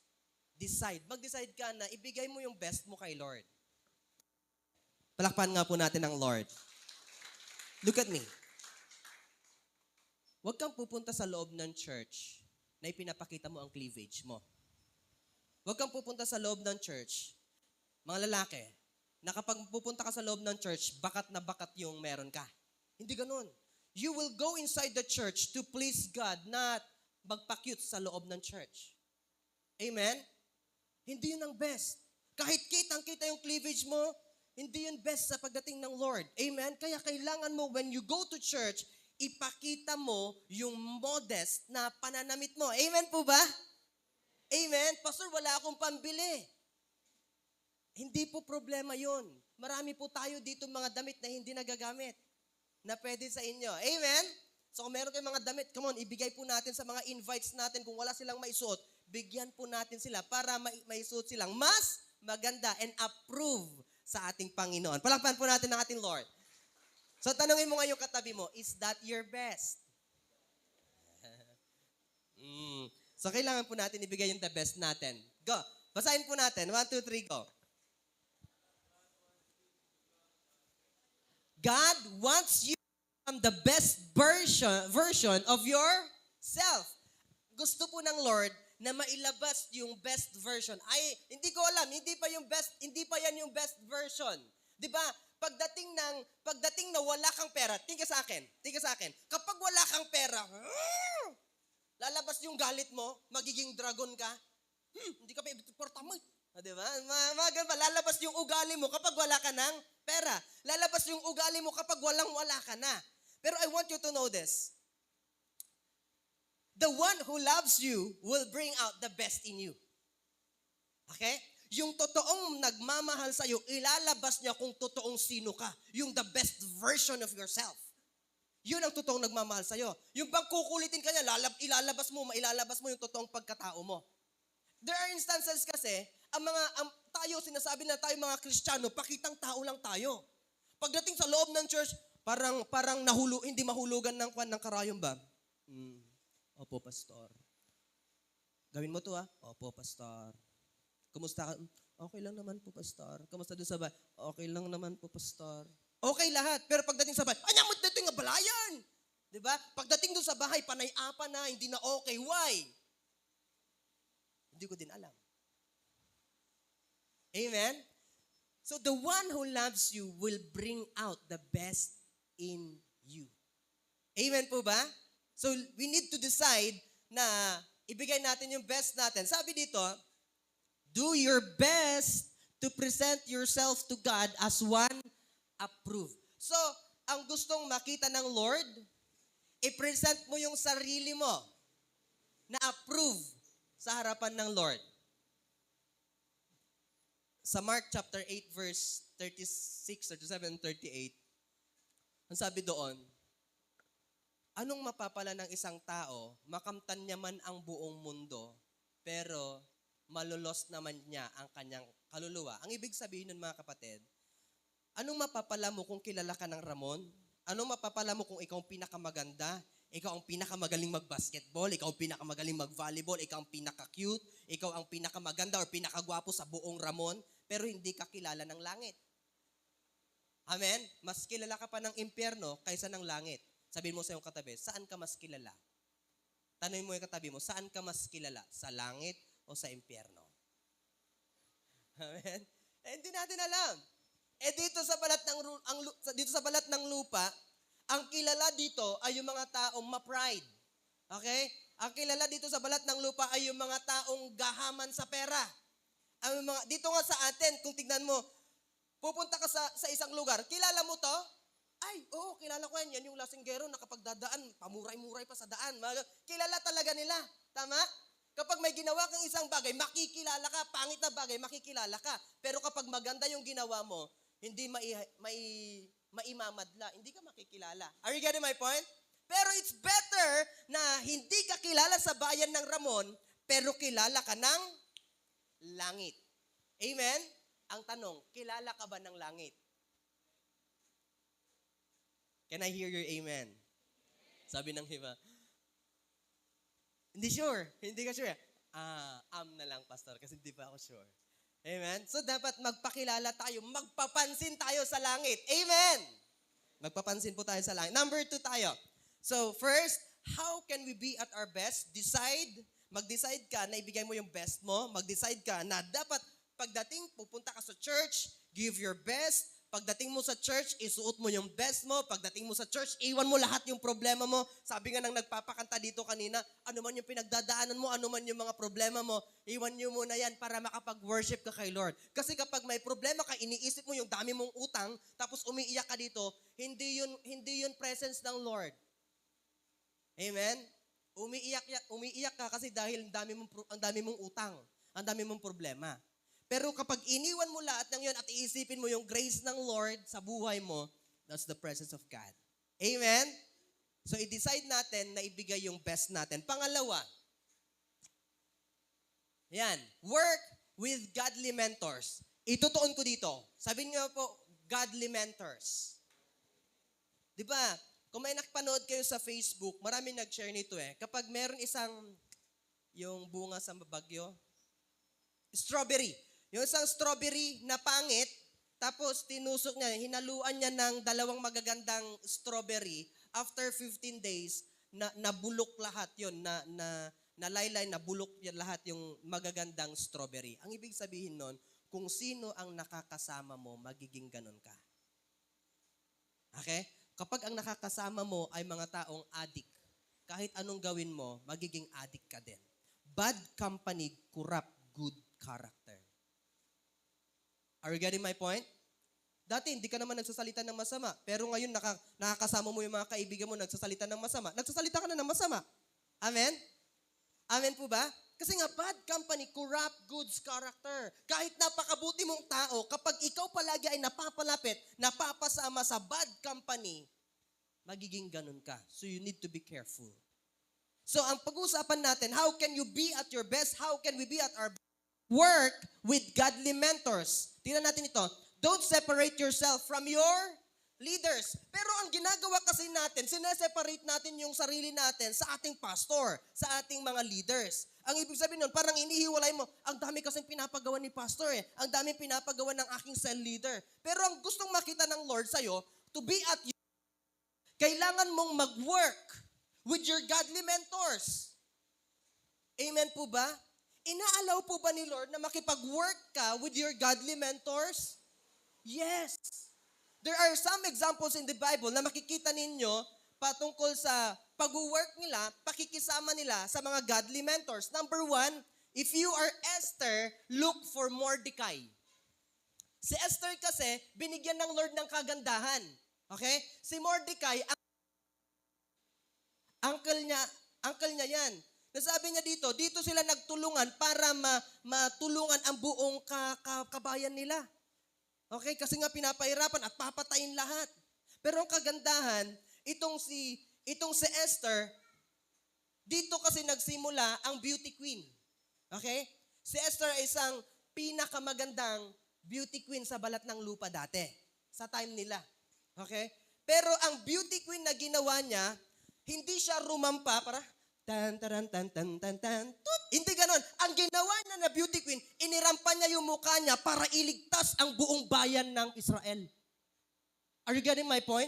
Decide. Mag-decide ka na ibigay mo yung best mo kay Lord. Palakpan nga po natin ang Lord. Look at me. Huwag kang pupunta sa loob ng church na ipinapakita mo ang cleavage mo. Huwag kang pupunta sa loob ng church, mga lalaki, na kapag pupunta ka sa loob ng church, bakat na bakat yung meron ka. Hindi ganun. You will go inside the church to please God, not magpa-cute sa loob ng church. Amen? Hindi yun ang best. Kahit kitang-kita yung cleavage mo, hindi yun best sa pagdating ng Lord. Amen? Kaya kailangan mo, when you go to church, ipakita mo yung modest na pananamit mo. Amen po ba? Amen? Pastor, wala akong pambili. Hindi po problema yun. Marami po tayo dito mga damit na hindi nagagamit na pwede sa inyo. Amen? So kung meron kayong mga damit, come on, ibigay po natin sa mga invites natin. Kung wala silang maisuot, bigyan po natin sila para maisuot silang mas maganda and approve sa ating Panginoon. Palakpan po natin ang ating Lord. So tanungin mo ngayong katabi mo, is that your best? So kailangan po natin ibigay yung the best natin. Go. Basahin po natin. 1, 2, 3, go. God wants you to become the best version of yourself. Gusto po ng Lord na mailabas yung best version. Ay, hindi ko alam, hindi pa yan yung best version. 'Di ba? pagdating na wala kang pera, tingin sa akin. Kapag wala kang pera, lalabas yung galit mo, magiging dragon ka. Hindi ka pa iportamo. Di ba? Lalabas yung ugali mo kapag wala ka ng pera. Lalabas yung ugali mo kapag wala ka na. Pero I want you to know this. The one who loves you will bring out the best in you. Okay? Yung totoong nagmamahal sa'yo, ilalabas niya kung totoong sino ka. Yung the best version of yourself. Yun ang totoong nagmamahal sa'yo. Yung bang kukulitin ka niya, ilalabas mo yung totoong pagkatao mo. There are instances kasi, tayo, sinasabi na tayo mga Kristiyano, pakitang tao lang tayo. Pagdating sa loob ng church, parang hindi mahulugan ng karayom ba? Opo, pastor. Gawin mo to Opo, pastor. Kumusta ka? Okay lang naman po, pastor. Kumusta doon sa bahay? Okay lang naman po, pastor. Okay lahat. Pero pagdating sa bahay, anyamot dito yung balayan. Diba? Pagdating doon sa bahay, panay-apa na, hindi na okay. Why? Hindi ko din alam. Amen? So the one who loves you will bring out the best in you. Amen po ba? So we need to decide na ibigay natin yung best natin. Sabi dito, do your best to present yourself to God as one approved. So, ang gustong makita ng Lord, i-present mo yung sarili mo na approve sa harapan ng Lord. Sa Mark chapter 8 verse 36, 37, 38, ang sabi doon, anong mapapala ng isang tao, makamtan niya man ang buong mundo, pero malulos naman niya ang kanyang kaluluwa. Ang ibig sabihin nun mga kapatid, anong mapapala mo kung kilala ka ng Ramon? Anong mapapala mo kung ikaw ang pinakamaganda? Ikaw ang pinakamagaling mag-basketball, ikaw ang pinakamagaling mag-volleyball, ikaw ang pinaka-cute, ikaw ang pinakamaganda or pinakagwapo sa buong Ramon, pero hindi ka kilala ng langit. Amen? Mas kilala ka pa ng impyerno kaysa ng langit. Sabihin mo sa iyong katabi, saan ka mas kilala? Tanungin mo yung katabi mo, saan ka mas kilala? Sa langit o sa impyerno? Amen? Hindi natin alam. Dito sa balat ng lupa, ang kilala dito ay yung mga taong ma-pride. Okay? Ang kilala dito sa balat ng lupa ay yung mga taong gahaman sa pera. Dito nga sa atin, kung tignan mo, pupunta ka sa isang lugar, kilala mo to? Ay, oo, kilala ko yan. Yan yung lasinggero na kapag dadaan, pamuray-muray pa sa daan. Kilala talaga nila. Tama? Kapag may ginawa kang isang bagay, makikilala ka. Pangit na bagay, makikilala ka. Pero kapag maganda yung ginawa mo, hindi maimamadla. Hindi ka makikilala. Are you getting my point? Pero it's better na hindi ka kilala sa bayan ng Ramon, pero kilala ka ng langit. Amen? Ang tanong, kilala ka ba ng langit? Can I hear your amen? Sabi ng iba, hindi sure. Hindi ka sure. Na lang, pastor, kasi hindi pa ako sure. Amen? So, dapat magpakilala tayo. Magpapansin tayo sa langit. Amen? Magpapansin po tayo sa langit. Number 2 tayo. So, first, how can we be at our best? Mag-decide ka na ibigay mo yung best mo. Mag-decide ka na dapat pagdating, pupunta ka sa church, give your best. Pagdating mo sa church, isuot mo yung best mo. Pagdating mo sa church, iwan mo lahat yung problema mo. Sabi nga ng nagpapakanta dito kanina, ano man yung pinagdadaanan mo, ano man yung mga problema mo, iwan nyo muna yan para makapag-worship ka kay Lord. Kasi kapag may problema ka, iniisip mo yung dami mong utang, tapos umiiyak ka dito, hindi yun presence ng Lord. Amen? Umiiyak ka kasi dahil ang dami mong utang, ang dami mong problema. Pero kapag iniwan mo lahat ng yun at iisipin mo yung grace ng Lord sa buhay mo, that's the presence of God. Amen? So, i-decide natin na ibigay yung best natin. Pangalawa, yan, work with godly mentors. Itutuon ko dito. Sabihin niyo po, godly mentors. Di ba? Kung may nakapanood kayo sa Facebook, marami nag-share nito Kapag meron yung bunga sa bagyo, strawberry. Yung isang strawberry na pangit, tapos tinusok niya, hinaluan niya ng 2 magagandang strawberry. After 15 days, nabulok lahat yun, nalaylay, nabulok yan lahat yung magagandang strawberry. Ang ibig sabihin nun, kung sino ang nakakasama mo, magiging ganun ka. Okay? Kapag ang nakakasama mo ay mga taong addict, kahit anong gawin mo, magiging addict ka din. Bad company corrupt good character. Are you getting my point? Dati, hindi ka naman nagsasalita ng masama. Pero ngayon, nakakasama mo yung mga kaibigan mo nagsasalita ng masama. Nagsasalita ka na ng masama. Amen? Amen po ba? Kasi nga, bad company, corrupt goods character. Kahit napakabuti mong tao, kapag ikaw palagi ay napapalapit, napapasama sa bad company, magiging ganun ka. So you need to be careful. So ang pag-uusapan natin, how can you be at your best? How can we be at our best? Work with godly mentors. Tingnan natin ito. Don't separate yourself from your leaders. Pero ang ginagawa kasi natin, sineseparate natin yung sarili natin sa ating pastor, sa ating mga leaders. Ang ibig sabihin nun, parang inihiwalay mo, ang dami kasing pinapagawa ni pastor ang dami pinapagawa ng aking cell leader. Pero ang gustong makita ng Lord sa'yo, to be at you, kailangan mong mag-work with your godly mentors. Amen po ba? Inaalaw po ba ni Lord na makipag-work ka with your godly mentors? Yes. There are some examples in the Bible na makikita ninyo patungkol sa pag-work nila, pakikisama nila sa mga godly mentors. Number 1, if you are Esther, look for Mordecai. Si Esther kasi, binigyan ng Lord ng kagandahan. Okay? Si Mordecai, uncle niya yan. Nasabi niya dito sila nagtulungan para matulungan ang buong kabayan nila. Okay? Kasi nga pinapahirapan at papatayin lahat. Pero ang kagandahan, itong si Esther, dito kasi nagsimula ang beauty queen. Okay? Si Esther ay isang pinakamagandang beauty queen sa balat ng lupa dati. Sa time nila. Okay? Pero ang beauty queen na ginawa niya, hindi siya rumampa para tan taran tan tan tan tan tut. Hindi ganon. Ang ginawa niya na beauty queen, inirampa niya yung mukha niya para iligtas ang buong bayan ng Israel. Are you getting my point?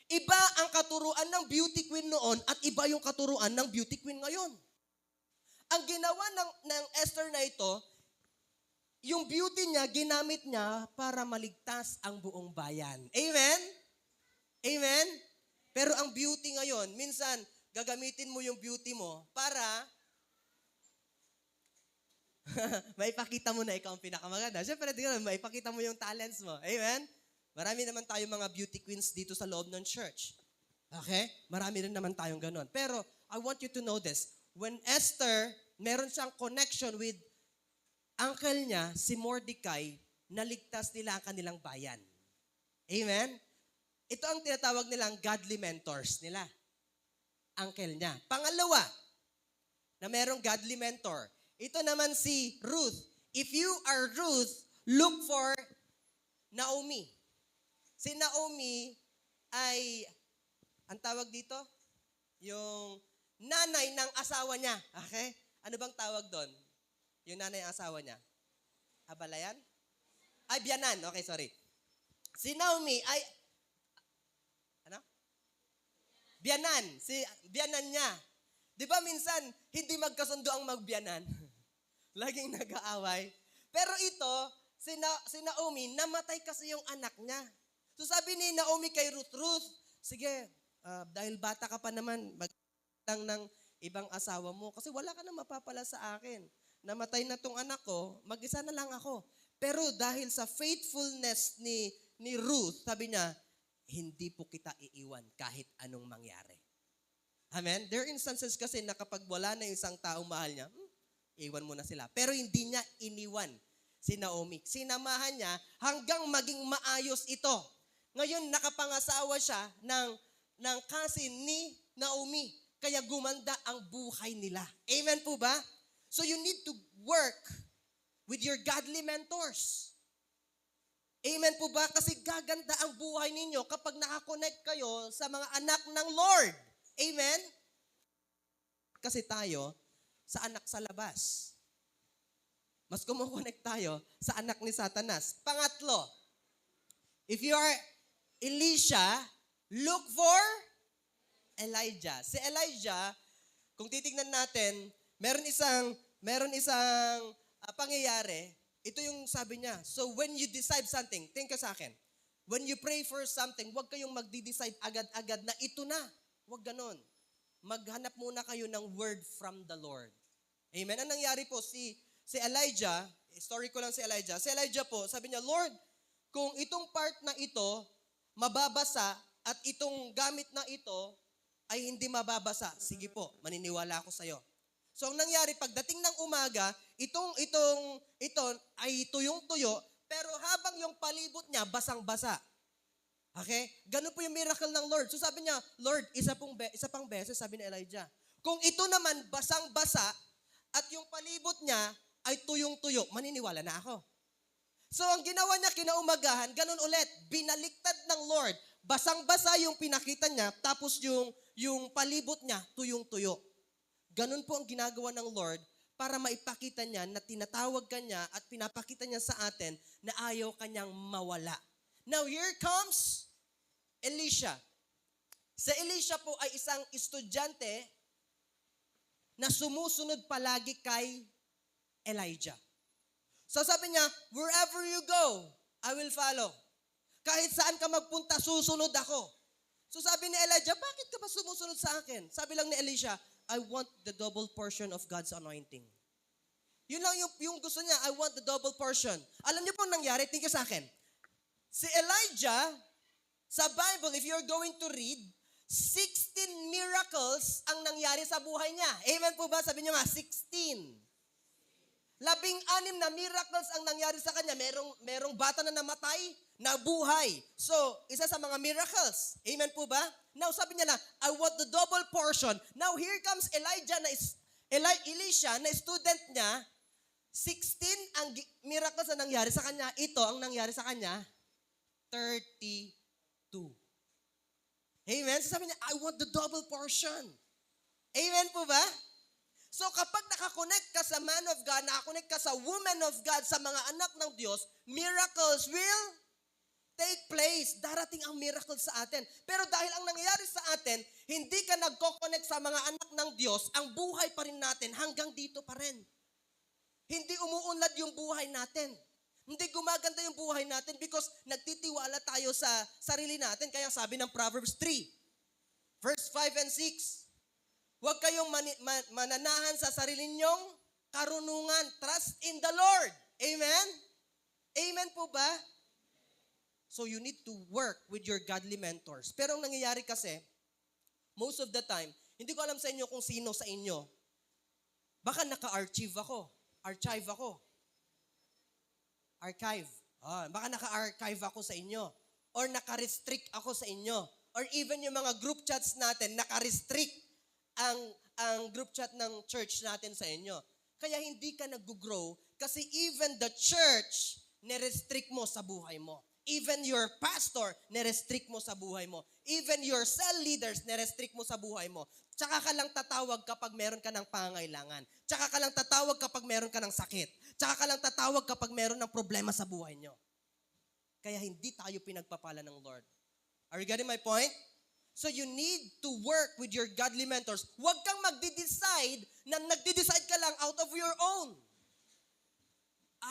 Iba ang katuruan ng beauty queen noon at iba yung katuruan ng beauty queen ngayon. Ang ginawa ng Esther na ito, yung beauty niya, ginamit niya para maligtas ang buong bayan. Amen? Amen? Pero ang beauty ngayon, minsan, gagamitin mo yung beauty mo para maipakita mo na ikaw ang pinakamaganda. Siyempre, maipakita mo yung talents mo. Amen? Marami naman tayong mga beauty queens dito sa loob ng church. Okay? Marami rin naman tayong ganon. Pero, I want you to know this. When Esther, meron siyang connection with uncle niya, si Mordecai, naligtas nila ang kanilang bayan. Amen? Ito ang tinatawag nilang godly mentors nila. Uncle niya. Pangalawa, na merong godly mentor. Ito naman si Ruth. If you are Ruth, look for Naomi. Si Naomi ay, ang tawag dito, yung nanay ng asawa niya. Okay? Ano bang tawag doon? Yung nanay ng asawa niya. Abalayan? Ay, biyanan. Okay, sorry. Si Naomi ay, biyanan. Biyanan niya. Di ba minsan, hindi magkasundo ang magbiyanan? Laging nag-aaway. Pero ito, si Naomi, namatay kasi yung anak niya. So sabi ni Naomi kay Ruth, sige, dahil bata ka pa naman, lang ng ibang asawa mo. Kasi wala ka na mapapala sa akin. Namatay na tong anak ko, mag-isa na lang ako. Pero dahil sa faithfulness ni Ruth, sabi niya, hindi po kita iiwan kahit anong mangyari. Amen? There are instances kasi na kapag wala na yung isang taong mahal niya, iwan mo na sila. Pero hindi niya iniwan si Naomi. Sinamahan niya hanggang maging maayos ito. Ngayon, nakapangasawa siya ng cousin ni Naomi. Kaya gumanda ang buhay nila. Amen po ba? So you need to work with your godly mentors. Amen po ba? Kasi gaganda ang buhay ninyo kapag nakakonect kayo sa mga anak ng Lord. Amen? Kasi tayo, sa anak sa labas. Mas kumukonect tayo sa anak ni Satanas. Pangatlo, if you are Elisha, look for Elijah. Si Elijah, kung titignan natin, meron isang pangyayari. Ito yung sabi niya. So when you decide something, think ka sa akin. When you pray for something, huwag kayong magdi-decide agad-agad na ito na. Huwag ganon. Maghanap muna kayo ng word from the Lord. Amen? Ang nangyari po, si Elijah, story ko lang si Elijah po, sabi niya, Lord, kung itong part na ito, mababasa, at itong gamit na ito, ay hindi mababasa. Sige po, maniniwala ako sa'yo. So, ang nangyari, pagdating ng umaga, ito ay tuyong-tuyo, pero habang yung palibot niya, basang-basa. Okay? Ganun po yung miracle ng Lord. So sabi niya, Lord, isa pang beses, sabi ni Elijah, kung ito naman basang-basa at yung palibot niya ay tuyong-tuyo, maniniwala na ako. So ang ginawa niya kinaumagahan, ganun ulit, binaliktad ng Lord. Basang-basa yung pinakita niya, tapos yung palibot niya, tuyong-tuyo. Ganun po ang ginagawa ng Lord para maipakita niya na tinatawag ka niya at pinapakita niya sa atin na ayaw kanyang mawala. Now, here comes Elisha. Si Elisha po ay isang estudyante na sumusunod palagi kay Elijah. So sabi niya, wherever you go, I will follow. Kahit saan ka magpunta, susunod ako. So sabi ni Elijah, bakit ka ba sumusunod sa akin? Sabi lang ni Elisha, I want the double portion of God's anointing. Yun lang yung gusto niya, I want the double portion. Alam niyo po ang nangyari, tingin sa akin. Si Elijah, sa Bible, if you're going to read, 16 miracles ang nangyari sa buhay niya. Amen po ba? Sabi niyo nga, 16. 16 na miracles ang nangyari sa kanya. Merong bata na namatay, nabuhay. So, isa sa mga miracles. Amen po ba? Now, sabi niya na, I want the double portion. Now, here comes Elisha, na student niya. 16 ang miracles na nangyari sa kanya. Ito ang nangyari sa kanya, 32. Amen? So sabi niya, I want the double portion. Amen po ba? So kapag nakakonect ka sa man of God, nakakonect ka sa woman of God, sa mga anak ng Diyos, miracles will take place. Darating ang miracle sa atin. Pero dahil ang nangyayari sa atin, hindi ka nagko-connect sa mga anak ng Diyos, ang buhay pa rin natin hanggang dito pa rin. Hindi umuunlad yung buhay natin. Hindi gumaganda yung buhay natin because nagtitiwala tayo sa sarili natin. Kaya sabi ng Proverbs 3, verse 5 and 6, huwag kayong mananahan sa sarili ninyong karunungan. Trust in the Lord. Amen? Amen po ba? So you need to work with your godly mentors. Pero ang nangyayari kasi, most of the time, hindi ko alam sa inyo kung sino sa inyo. Baka naka-archive ako. Archive. Baka naka-archive ako sa inyo. Or naka-restrict ako sa inyo. Or even yung mga group chats natin, naka-restrict ang group chat ng church natin sa inyo. Kaya hindi ka nag-grow kasi even the church, nirestrict mo sa buhay mo. Even your pastor, nirestrict mo sa buhay mo. Even your cell leaders, nirestrict mo sa buhay mo. Tsaka ka lang tatawag kapag meron ka ng pangangailangan. Tsaka ka lang tatawag kapag meron ka ng sakit. Tsaka ka lang tatawag kapag meron ng problema sa buhay nyo. Kaya hindi tayo pinagpapala ng Lord. Are you getting my point? So you need to work with your godly mentors. Huwag kang magdi-decide na nagdi-decide ka lang out of your own.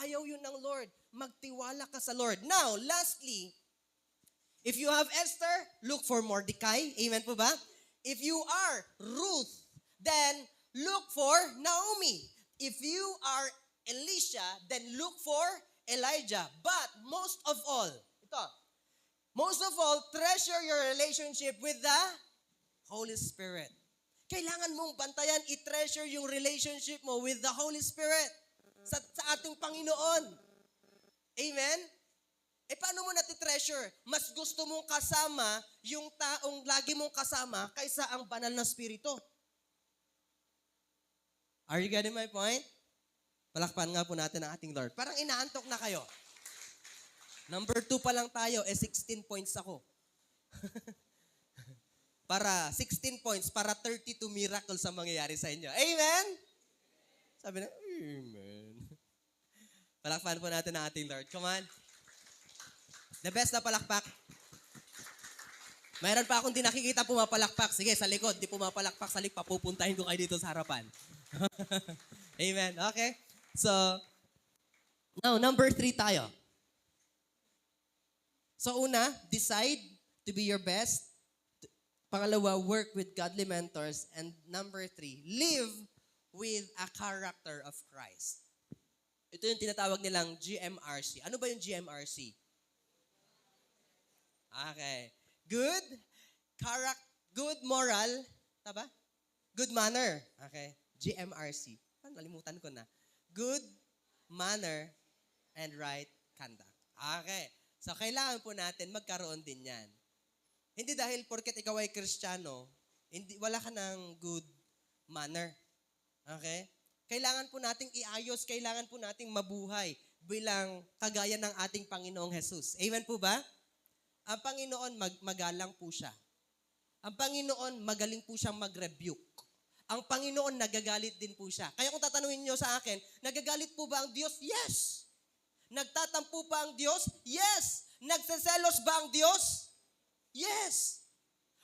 Ayaw yun ng Lord. Magtiwala ka sa Lord. Now, lastly, if you have Esther, look for Mordecai. Amen po ba? If you are Ruth, then look for Naomi. If you are Elisha, then look for Elijah. But most of all, treasure your relationship with the Holy Spirit. Kailangan mong bantayan, i-treasure yung relationship mo with the Holy Spirit sa ating Panginoon. Amen? Paano mo nati-treasure? Mas gusto mong kasama yung taong lagi mong kasama kaysa ang banal na spirito. Are you getting my point? Palakpan nga po natin ang ating Lord. Parang inaantok na kayo. Number 2 pa lang tayo, 16 points ako. Para 16 points, para 32 miracles ang mangyayari sa inyo. Amen? Sabi na, amen. Palakpan po natin ang ating Lord. Come on. The best na palakpak. Mayroon pa akong di nakikita pumapalakpak. Sige, sa likod. Di pumapalakpak sa likod. Papupuntahin ko kayo dito sa harapan. Amen. Okay. So, now, number 3 tayo. So una, decide to be your best. Pangalawa, work with godly mentors. And number 3, live with a character of Christ. Ito yung tinatawag nilang GMRC. Ano ba yung GMRC? Okay. Good, good moral, tama? Good manner. Okay. GMRC. Nalimutan ko na. Good manner and right conduct. Okay. So, kailangan po natin magkaroon din yan. Hindi dahil porket ikaw ay Kristiyano, wala ka ng good manner. Okay? Kailangan po nating iayos, kailangan po nating mabuhay bilang kagaya ng ating Panginoong Jesus. Amen po ba? Ang Panginoon, magalang po siya. Ang Panginoon, magaling po siyang mag-rebuke. Ang Panginoon, nagagalit din po siya. Kaya kung tatanungin niyo sa akin, nagagalit po ba ang Diyos? Yes. Nagtatampo pa ang Diyos? Yes. Nagseselos ba ang Diyos? Yes.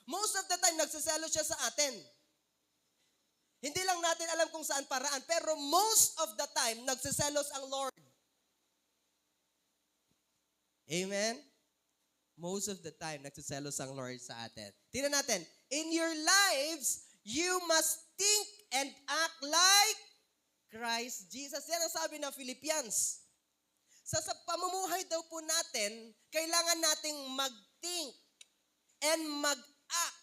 Most of the time, nagseselos siya sa atin. Hindi lang natin alam kung saan paraan, pero most of the time, nagseselos ang Lord. Amen? Most of the time, nagseselos ang Lord sa atin. Tingnan natin, in your lives, you must think and act like Christ Jesus. Yan ang sabi ng Philippians. Sa pamumuhay daw po natin, kailangan nating mag-think and mag-act.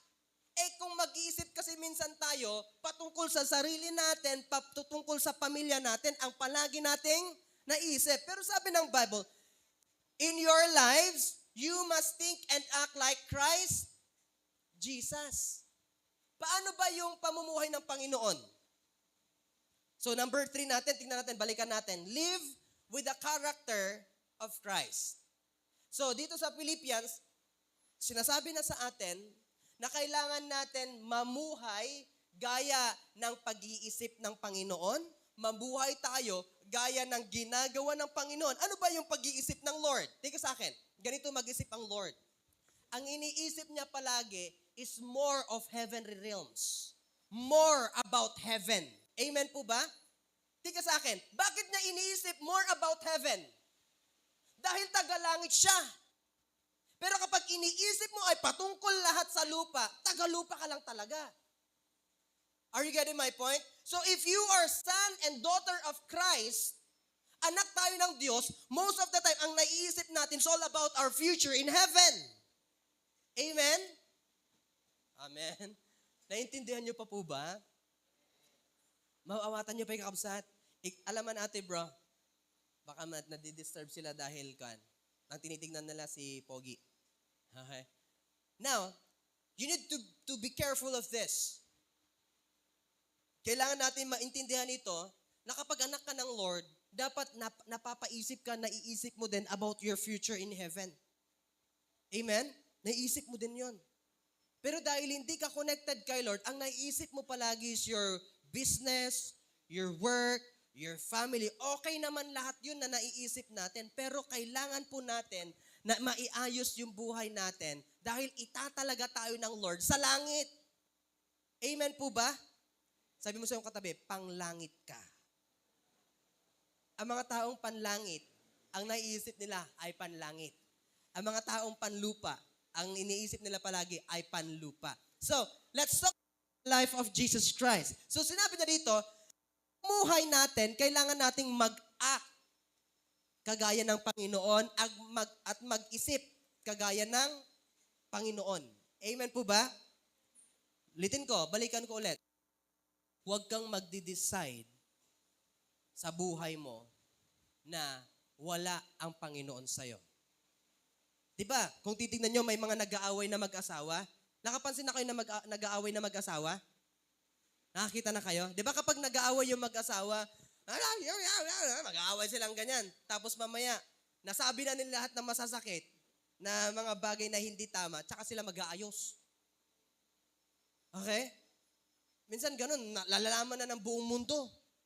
Kung mag-iisip kasi minsan tayo, patungkol sa sarili natin, patungkol sa pamilya natin, ang palagi nating naisip. Pero sabi ng Bible, in your lives, you must think and act like Christ Jesus. Paano ba yung pamumuhay ng Panginoon? So number 3 natin, tingnan natin, balikan natin. Live with the character of Christ. So dito sa Philippians, sinasabi na sa atin na kailangan natin mamuhay gaya ng pag-iisip ng Panginoon. Mabuhay tayo gaya ng ginagawa ng Panginoon. Ano ba yung pag-iisip ng Lord? Tingnan sa akin, ganito mag-isip ang Lord. Ang iniisip niya palagi is more of heavenly realms. More about heaven. Amen po ba? Tingnan sa akin, bakit niya iniisip more about heaven? Dahil tagalangit siya. Pero kapag iniisip mo ay patungkol lahat sa lupa, tagalupa ka lang talaga. Are you getting my point? So if you are son and daughter of Christ, anak tayo ng Diyos, most of the time, ang naiisip natin is all about our future in heaven. Amen? Amen. Naintindihan niyo pa po ba? Mauawatan niyo pa yung kakabsat. Alaman ate bro, baka nadidisturb sila dahil nang tinitignan nila si Pogi. Okay? Now, you need to be careful of this. Kailangan natin maintindihan ito na kapag anak ka ng Lord, dapat napapaisip ka, naiisip mo din about your future in heaven. Amen? Naiisip mo din yon. Pero dahil hindi ka connected kay Lord, ang naiisip mo palagi is your business, your work, your family. Okay naman lahat yun na naiisip natin, pero kailangan po natin na maiayos yung buhay natin dahil itatalaga tayo ng Lord sa langit. Amen po ba? Sabi mo sa iyong katabi, panglangit ka. Ang mga taong panlangit, ang naiisip nila ay panlangit. Ang mga taong panlupa, ang iniisip nila palagi ay panlupa. So, let's talk about the life of Jesus Christ. So, sinabi na dito, buhay natin, kailangan nating mag-act kagaya ng Panginoon at mag-isip kagaya ng Panginoon. Amen po ba? Ulitin ko, balikan ko ulit. Huwag kang magde-decide sa buhay mo na wala ang Panginoon sa'yo. Diba? Kung titignan nyo, may mga nag-aaway na mag-asawa. Nakapansin na kayo na nag-aaway na mag-asawa? Nakakita na kayo? Diba kapag nag-aaway yung mag-asawa, mag-aaway silang ganyan. Tapos mamaya, nasabi na nila lahat ng masasakit na mga bagay na hindi tama, tsaka sila mag-aayos. Okay? Minsan ganun, lalalaman na ng buong mundo.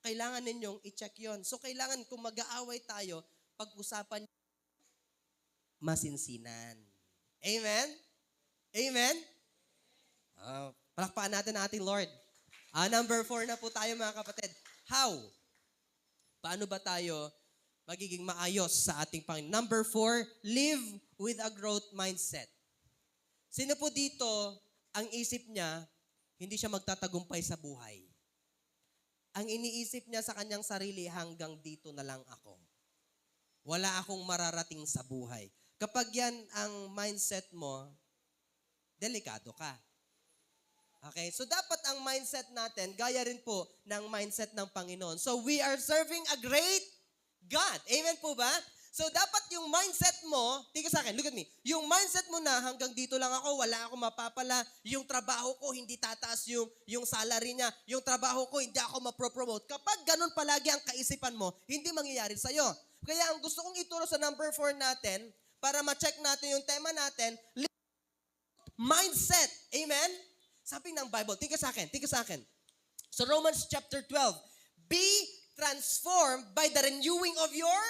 Kailangan ninyong i-check yon. So kailangan kung mag-aaway tayo, pag-usapan masinsinan. Amen? Amen? Palakpakan natin ang ating Lord. Number 4 na po tayo mga kapatid. How? Paano ba tayo magiging maayos sa ating Panginoon. Number 4, live with a growth mindset. Sino po dito, ang isip niya, hindi siya magtatagumpay sa buhay? Ang iniisip niya sa kanyang sarili, hanggang dito na lang ako. Wala akong mararating sa buhay. Kapag yan ang mindset mo, delikado ka. Okay? So dapat ang mindset natin, gaya rin po ng mindset ng Panginoon. So we are serving a great God. Amen po ba? So dapat yung mindset mo, tingin sa akin, look at me. Yung mindset mo na hanggang dito lang ako, wala akong mapapala, yung trabaho ko hindi tataas yung salary niya, yung trabaho ko hindi ako mapropromote. Kapag ganun palagi ang kaisipan mo, hindi mangyayari sa'yo. Kaya ang gusto kong ituro sa number 4 natin, para ma-check natin yung tema natin, mindset. Amen? Sabi ng Bible, tingin sa akin. So Romans chapter 12, be transformed by the renewing of your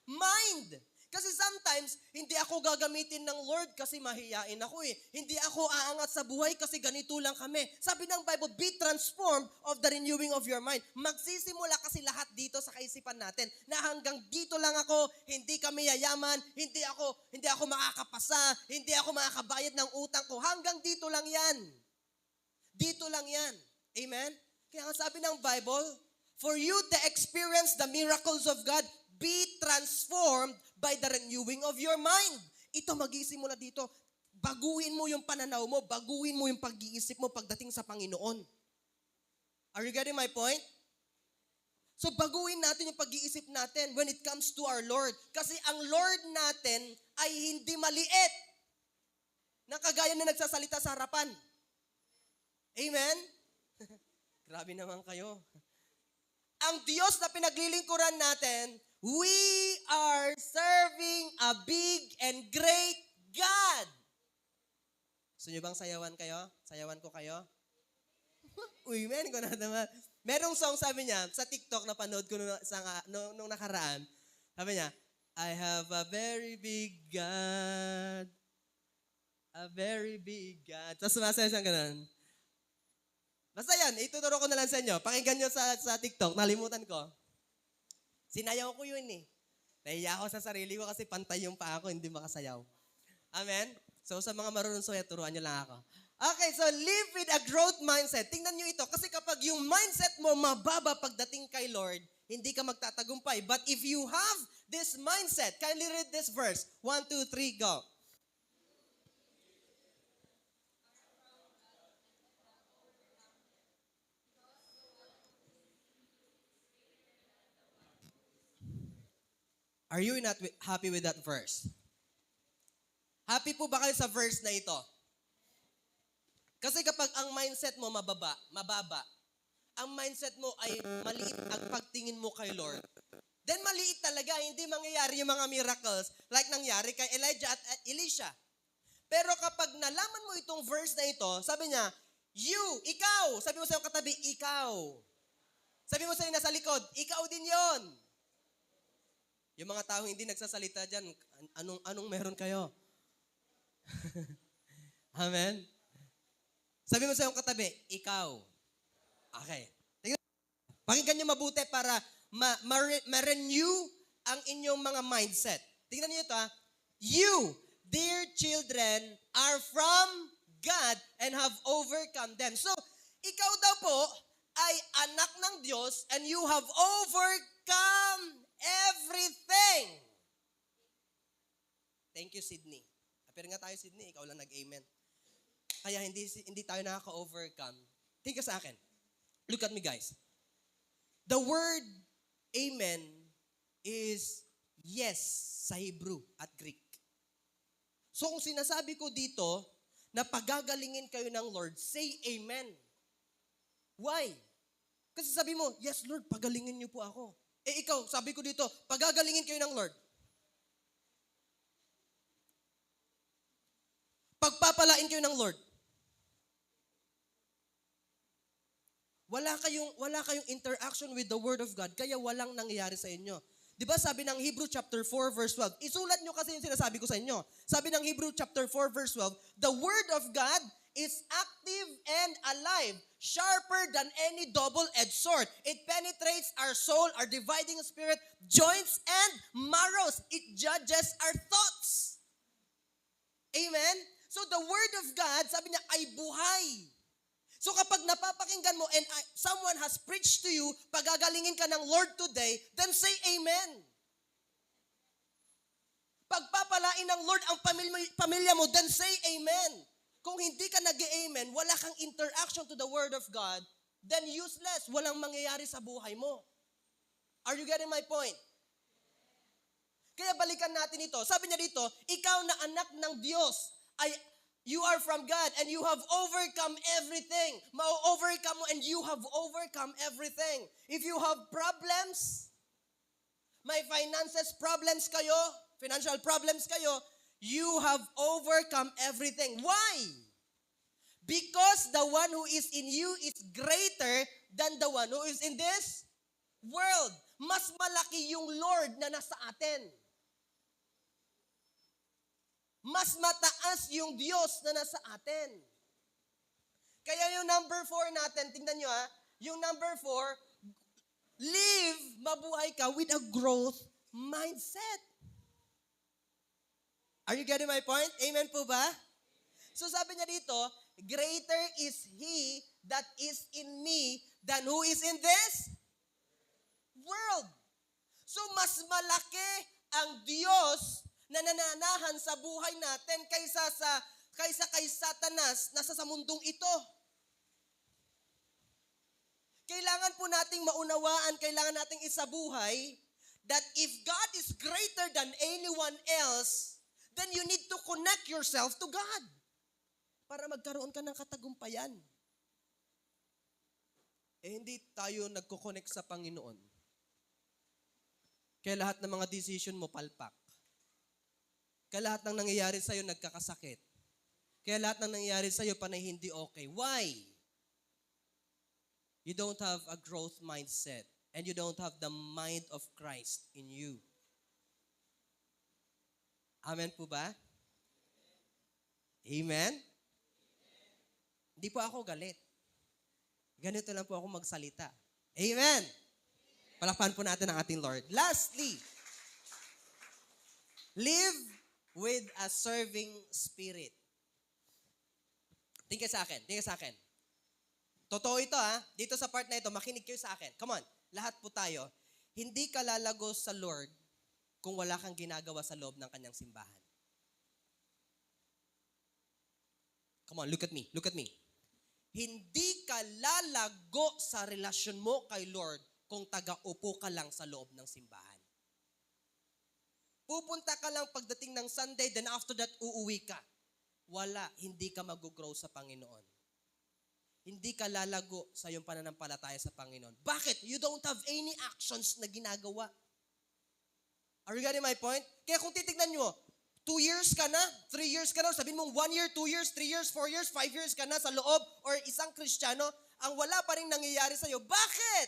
mind. Kasi sometimes, hindi ako gagamitin ng Lord kasi mahiyain ako eh. Hindi ako aangat sa buhay kasi ganito lang kami. Sabi ng Bible, be transformed of the renewing of your mind. Magsisimula kasi lahat dito sa kaisipan natin na hanggang dito lang ako, hindi kami yayaman, hindi ako makakapasa, hindi ako makakabayad ng utang ko. Hanggang dito lang yan. Dito lang yan. Amen? Kaya nga sabi ng Bible, for you to experience the miracles of God, be transformed by the renewing of your mind. Ito mag-isimula dito. Baguhin mo yung pananaw mo, baguhin mo yung pag-iisip mo pagdating sa Panginoon. Are you getting my point? So baguhin natin yung pag-iisip natin when it comes to our Lord. Kasi ang Lord natin ay hindi maliit na kagaya na nagsasalita sa harapan. Amen? Grabe naman kayo. Ang Diyos na pinaglilingkuran natin, we are serving a big and great God. Gusto nyo bang sayawan kayo? Sayawan ko kayo? Uy, man, ko na naman. Merong song, sabi niya, sa TikTok, napanood ko nung nakaraan. Sabi niya, I have a very big God. A very big God. Tapos sumasaya siyang ganun. Basta yan, ituturo ko na lang sa inyo. Pakinggan nyo sa TikTok, nalimutan ko. Sinayaw ko yun eh. Nahiya ako sa sarili ko kasi pantay yung paa ko, hindi makasayaw. Amen? So sa mga marunong suya, turuan nyo lang ako. Okay, so live with a growth mindset. Tingnan nyo ito, kasi kapag yung mindset mo mababa pagdating kay Lord, hindi ka magtatagumpay. But if you have this mindset, kindly read this verse. 1, 2, 3, go. Are you not happy with that verse? Happy po ba kayo sa verse na ito? Kasi kapag ang mindset mo mababa, ang mindset mo ay maliit ang pagtingin mo kay Lord, then maliit talaga, hindi mangyayari yung mga miracles like nangyari kay Elijah at Elisha. Pero kapag nalaman mo itong verse na ito, sabi niya, ikaw, sabi mo sa iyong katabi, ikaw. Sabi mo sa iyo nasa likod, ikaw din yon. Yung mga taong hindi nagsasalita dyan, anong meron kayo? Amen? Sabi mo sa iyong katabi, ikaw. Okay. Pakinggan niyo mabuti para ma-renew ang inyong mga mindset. Tingnan niyo ito ha. You, dear children, are from God and have overcome them. So, ikaw daw po ay anak ng Diyos and you have overcome everything. Thank you, Sydney. Apir nga tayo, Sydney. Ikaw lang nag-amen. Kaya hindi tayo nakaka-overcome. Think ka sa akin. Look at me, guys. The word amen is yes sa Hebrew at Greek. So kung sinasabi ko dito na pagagalingin kayo ng Lord, say amen. Why? Kasi sabi mo, yes Lord, pagalingin niyo po ako. Eh ikaw, sabi ko dito, pagagalingin kayo ng Lord. Pagpapalain kayo ng Lord. Wala kayong interaction with the Word of God, kaya walang nangyayari sa inyo. Di ba sabi ng Hebrew chapter 4 verse 12, isulat nyo kasi yung sinasabi ko sa inyo. Sabi ng Hebrew chapter 4 verse 12, the Word of God is active and alive, sharper than any double-edged sword. It penetrates our soul, our dividing spirit, joints, and marrows. It judges our thoughts. Amen? So the Word of God, sabi niya, ay buhay. So kapag napapakinggan mo and someone has preached to you, pagagalingin ka ng Lord today, then say amen. Pagpapalain ng Lord ang pamilya mo, then say amen. Kung hindi ka nag-amen, wala kang interaction to the Word of God, then useless. Walang mangyayari sa buhay mo. Are you getting my point? Kaya balikan natin ito. Sabi niya dito, ikaw na anak ng Diyos, you are from God and you have overcome everything. Ma-overcome mo and you have overcome everything. If you have problems, may finances problems kayo, financial problems kayo, you have overcome everything. Why? Because the one who is in you is greater than the one who is in this world. Mas malaki yung Lord na nasa atin. Mas mataas yung Diyos na nasa atin. Kaya yung number 4 natin, tingnan nyo yung number 4, live, mabuhay ka with a growth mindset. Are you getting my point? Amen po ba? So sabi niya dito, greater is He that is in me than who is in this world. So mas malaki ang Diyos na nananahan sa buhay natin kaysa kay Satanas na sa mundong ito. Kailangan po nating maunawaan, kailangan nating isabuhay that if God is greater than anyone else, then you need to connect yourself to God para magkaroon ka ng katagumpayan. Hindi tayo nagko-connect sa Panginoon. Kaya lahat ng mga decision mo palpak. Kaya lahat ng nangyayari sa'yo nagkakasakit. Kaya lahat ng nangyayari sa'yo panay hindi okay. Why? You don't have a growth mindset and you don't have the mind of Christ in you. Amen po ba? Amen? Hindi po ako galit. Ganito lang po ako magsalita. Amen? Palakpakan po natin ang ating Lord. Lastly, live with a serving spirit. Tingin sa akin. Totoo ito Dito sa part na ito, makinig kayo sa akin. Come on, lahat po tayo. Hindi ka lalago sa Lord kung wala kang ginagawa sa loob ng kanyang simbahan. Come on, look at me. Hindi ka lalago sa relasyon mo kay Lord kung taga-upo ka lang sa loob ng simbahan. Pupunta ka lang pagdating ng Sunday, then after that, uuwi ka. Wala, hindi ka mag-grow sa Panginoon. Hindi ka lalago sa iyong pananampalataya sa Panginoon. Bakit? You don't have any actions na ginagawa. Are you getting my point? Kaya kung titignan nyo, 2 years ka na, 3 years ka na, sabihin mong 1 year, 2 years, 3 years, 4 years, 5 years ka na sa loob or isang Kristiyano, ang wala pa rin nangyayari sa'yo. Bakit?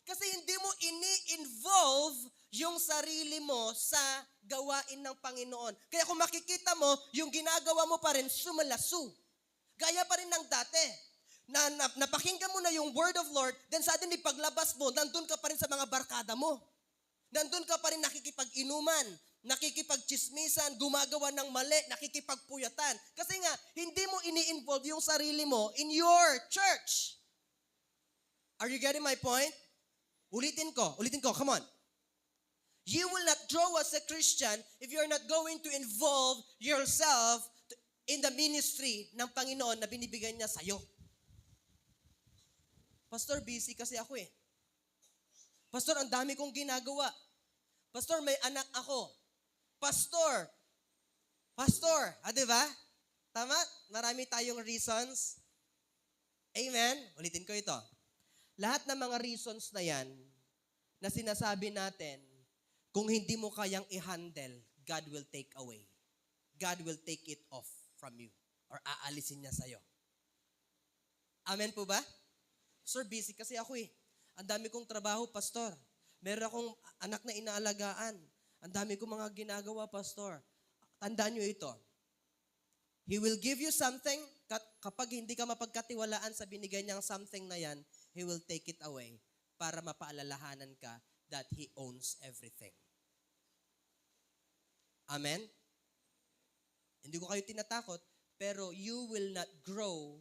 Kasi hindi mo ini-involve yung sarili mo sa gawain ng Panginoon. Kaya kung makikita mo, yung ginagawa mo pa rin sumalasu. Gaya pa rin ng dati. Napakinggan mo na yung word of Lord, then suddenly paglabas mo, nandun ka pa rin sa mga barkada mo. Nandun ka pa rin nakikipag-inuman, nakikipag-chismisan, gumagawa ng mali, nakikipagpuyatan. Kasi nga, hindi mo ini-involve yung sarili mo in your church. Are you getting my point? Ulitin ko, come on. You will not grow as a Christian if you're not going to involve yourself in the ministry ng Panginoon na binibigay niya sa'yo. Pastor, busy kasi ako Pastor, ang dami kong ginagawa. Pastor, may anak ako. Pastor, diba? Tama? Marami tayong reasons. Amen? Ulitin ko ito. Lahat ng mga reasons na yan, na sinasabi natin, kung hindi mo kayang i-handle, God will take away. God will take it off from you. Or aalisin niya sa'yo. Amen po ba? Sir, busy kasi ako Ang dami kong trabaho, Pastor. Meron akong anak na inaalagaan. Ang dami kong mga ginagawa, Pastor. Tandaan nyo ito. He will give you something kapag hindi ka mapagkatiwalaan sa binigay niyang something na yan, He will take it away para mapaalalahanan ka that He owns everything. Amen? Hindi ko kayo tinatakot, pero you will not grow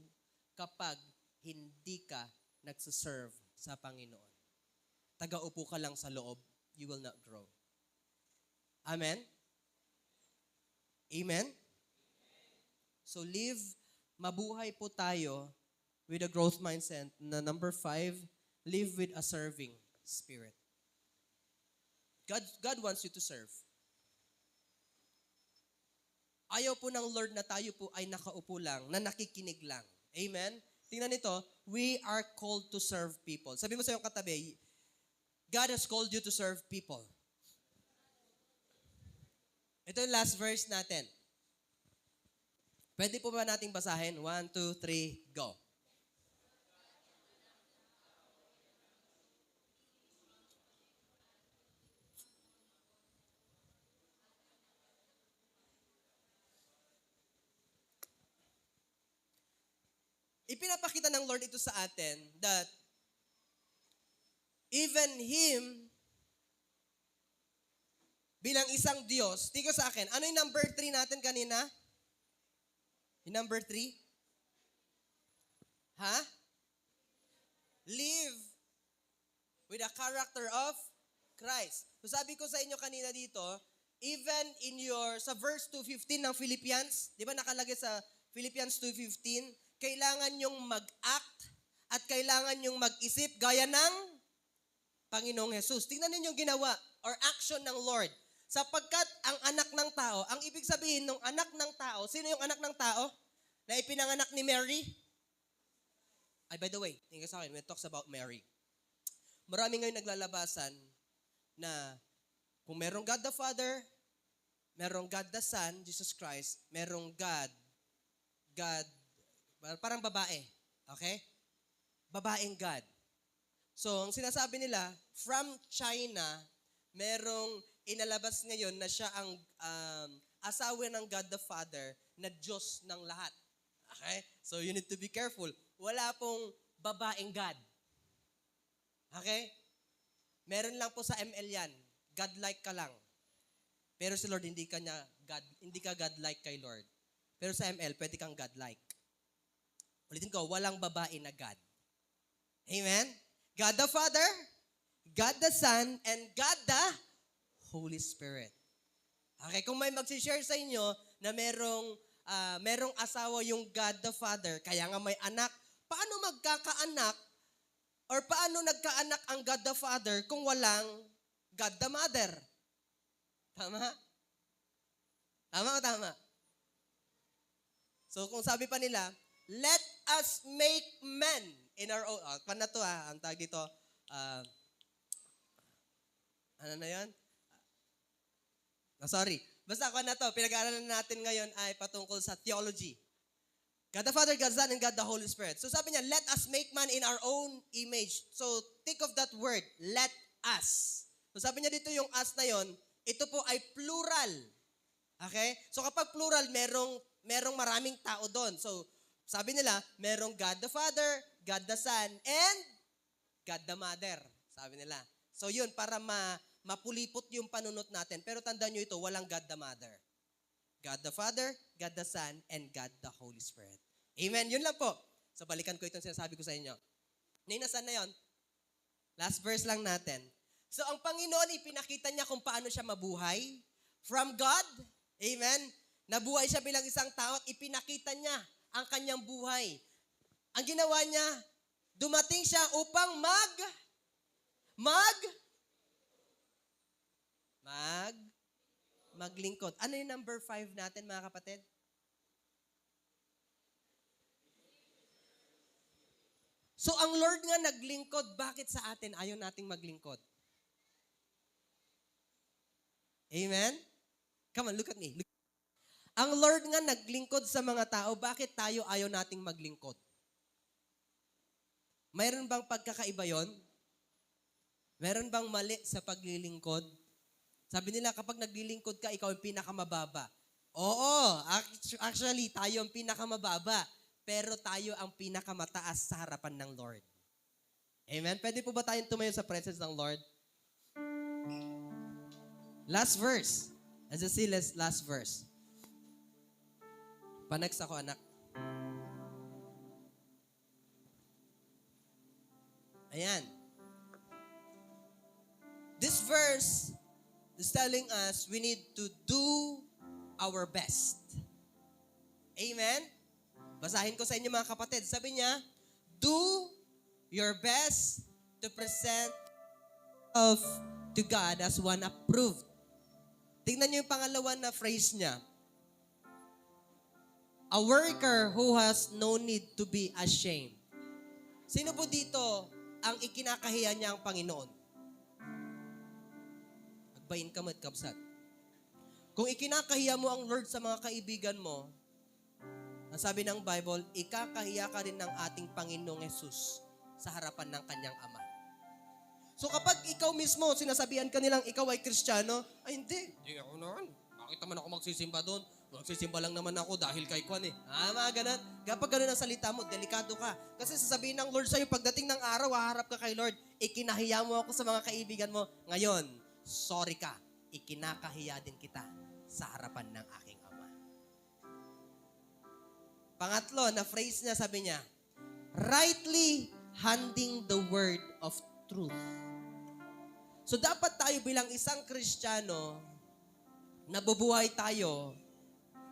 kapag hindi ka nagsiserve sa Panginoon. Taga-upo ka lang sa loob, you will not grow. Amen? Amen? So mabuhay po tayo with a growth mindset na number 5, live with a serving spirit. God wants you to serve. Ayaw po ng Lord na tayo po ay nakaupo lang, na nakikinig lang. Amen? Tingnan nito, we are called to serve people. Sabi mo sa iyong katabi, God has called you to serve people. Ito yung last verse natin. Pwede po ba nating basahin? 1, 2, 3, go. Ipinapakita ng Lord ito sa atin that even Him, bilang isang Diyos, tingnan sa akin, ano yung number 3 natin kanina? Yung number 3? Ha? Live with the character of Christ. So sabi ko sa inyo kanina dito, even in sa verse 2:15 ng Philippians, di ba nakalagay sa Philippians 2:15, kailangan nyong mag-act at kailangan nyong mag-isip gaya ng Panginoong Jesus. Tingnan ninyo yung ginawa or action ng Lord. Sapagkat ang anak ng tao, ang ibig sabihin ng anak ng tao, sino yung anak ng tao na ipinanganak ni Mary? Ay, by the way, tingnan sa akin, when it talks about Mary, marami ngayon naglalabasan na kung merong God the Father, merong God the Son, Jesus Christ, merong God, parang babae. Okay? Babaeng God. So, ang sinasabi nila, from China, merong inalabas ngayon na siya ang asawa ng God the Father na Diyos ng lahat. Okay? So, you need to be careful. Wala pong babaeng God. Okay? Meron lang po sa ML yan. God-like ka lang. Pero si Lord, hindi ka God-like kay Lord. Pero sa ML, pwede kang God-like. Ulitin ko, walang babae na God. Amen? God the Father, God the Son, and God the Holy Spirit. Okay, kung may magsishare sa inyo na merong asawa yung God the Father, kaya nga may anak, paano magkakaanak or paano nagkaanak ang God the Father kung walang God the Mother? Tama? Tama o tama? So kung sabi pa nila, let us make men in our own. Paano to ang tag dito? Ano na yan? Sorry. Basta ako na to. Pinag-aaralan natin ngayon ay patungkol sa theology. God the Father, God the Son, and God the Holy Spirit. So sabi niya, let us make man in our own image. So think of that word, let us. So sabi niya dito yung us na yon, ito po ay plural. Okay? So kapag plural, merong maraming tao doon. So sabi nila, merong God the Father, God the Son, and God the Mother. Sabi nila. So yun, para mapulipot yung panunot natin. Pero tandaan nyo ito, walang God the Mother. God the Father, God the Son, and God the Holy Spirit. Amen? Yun lang po. So balikan ko itong sinasabi ko sa inyo. Ninasan na yun? Last verse lang natin. So ang Panginoon, ipinakita niya kung paano siya mabuhay. From God, amen? Nabuhay siya bilang isang tao at ipinakita niya ang kanyang buhay. Ang ginawa niya, dumating siya upang maglingkod. Ano yung number 5 natin, mga kapatid? So, ang Lord nga naglingkod, bakit sa atin ayaw nating maglingkod? Amen? Come on, look at me. Ang Lord nga naglingkod sa mga tao, bakit tayo ayaw nating maglingkod? Mayroon bang pagkakaiba yon? Meron bang mali sa paglilingkod? Sabi nila, kapag naglilingkod ka, ikaw ang pinakamababa. Oo, actually, tayo ang pinakamababa. pero tayo ang pinakamataas sa harapan ng Lord. Amen? Pwede po ba tayong tumayo sa presence ng Lord? Last verse. As I see, last verse. Panags ako, anak. Ayan. This verse is telling us we need to do our best. Amen? Basahin ko sa inyo mga kapatid. Sabi niya, do your best to present to God as one approved. Tingnan niyo yung pangalawa na phrase niya. A worker who has no need to be ashamed. Sino po dito ang ikinakahiya niya ang Panginoon? Agbayin ka mo at kapsat. Kung ikinakahiya mo ang Lord sa mga kaibigan mo, ang sabi ng Bible, ikakahiya ka rin ng ating Panginoong Jesus sa harapan ng kanyang Ama. So kapag ikaw mismo, sinasabihan ka nilang ikaw ay Kristiyano, ay hindi. Hindi ako naman. Bakit naman ako magsisimba doon? Magsisimba lang naman ako dahil kay Kwan eh. Mga ganun. Kapag ganun ang salita mo, delikado ka. Kasi sasabihin ng Lord sa'yo, pagdating ng araw, haharap ka kay Lord, ikinahiya mo ako sa mga kaibigan mo. Ngayon, sorry ka. Ikinakahiya din kita sa harapan ng aking Ama. Pangatlo, na phrase niya, sabi niya, rightly handing the word of truth. So dapat tayo bilang isang Kristiyano, nabubuhay tayo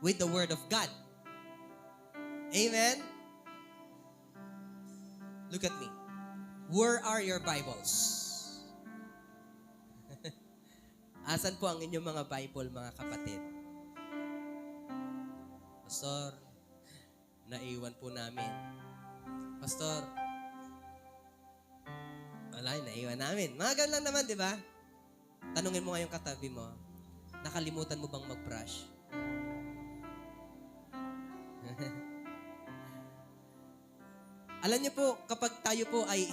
with the word of God. Amen? Look at me. Where are your Bibles? Asan po ang inyong mga Bible, mga kapatid? Pastor, naiwan po namin. Pastor, wala, naiwan namin. Mga ganun lang naman, di ba? Tanungin mo ngayong katabi mo, nakalimutan mo bang mag-brush? Alam niyo po, kapag tayo po ay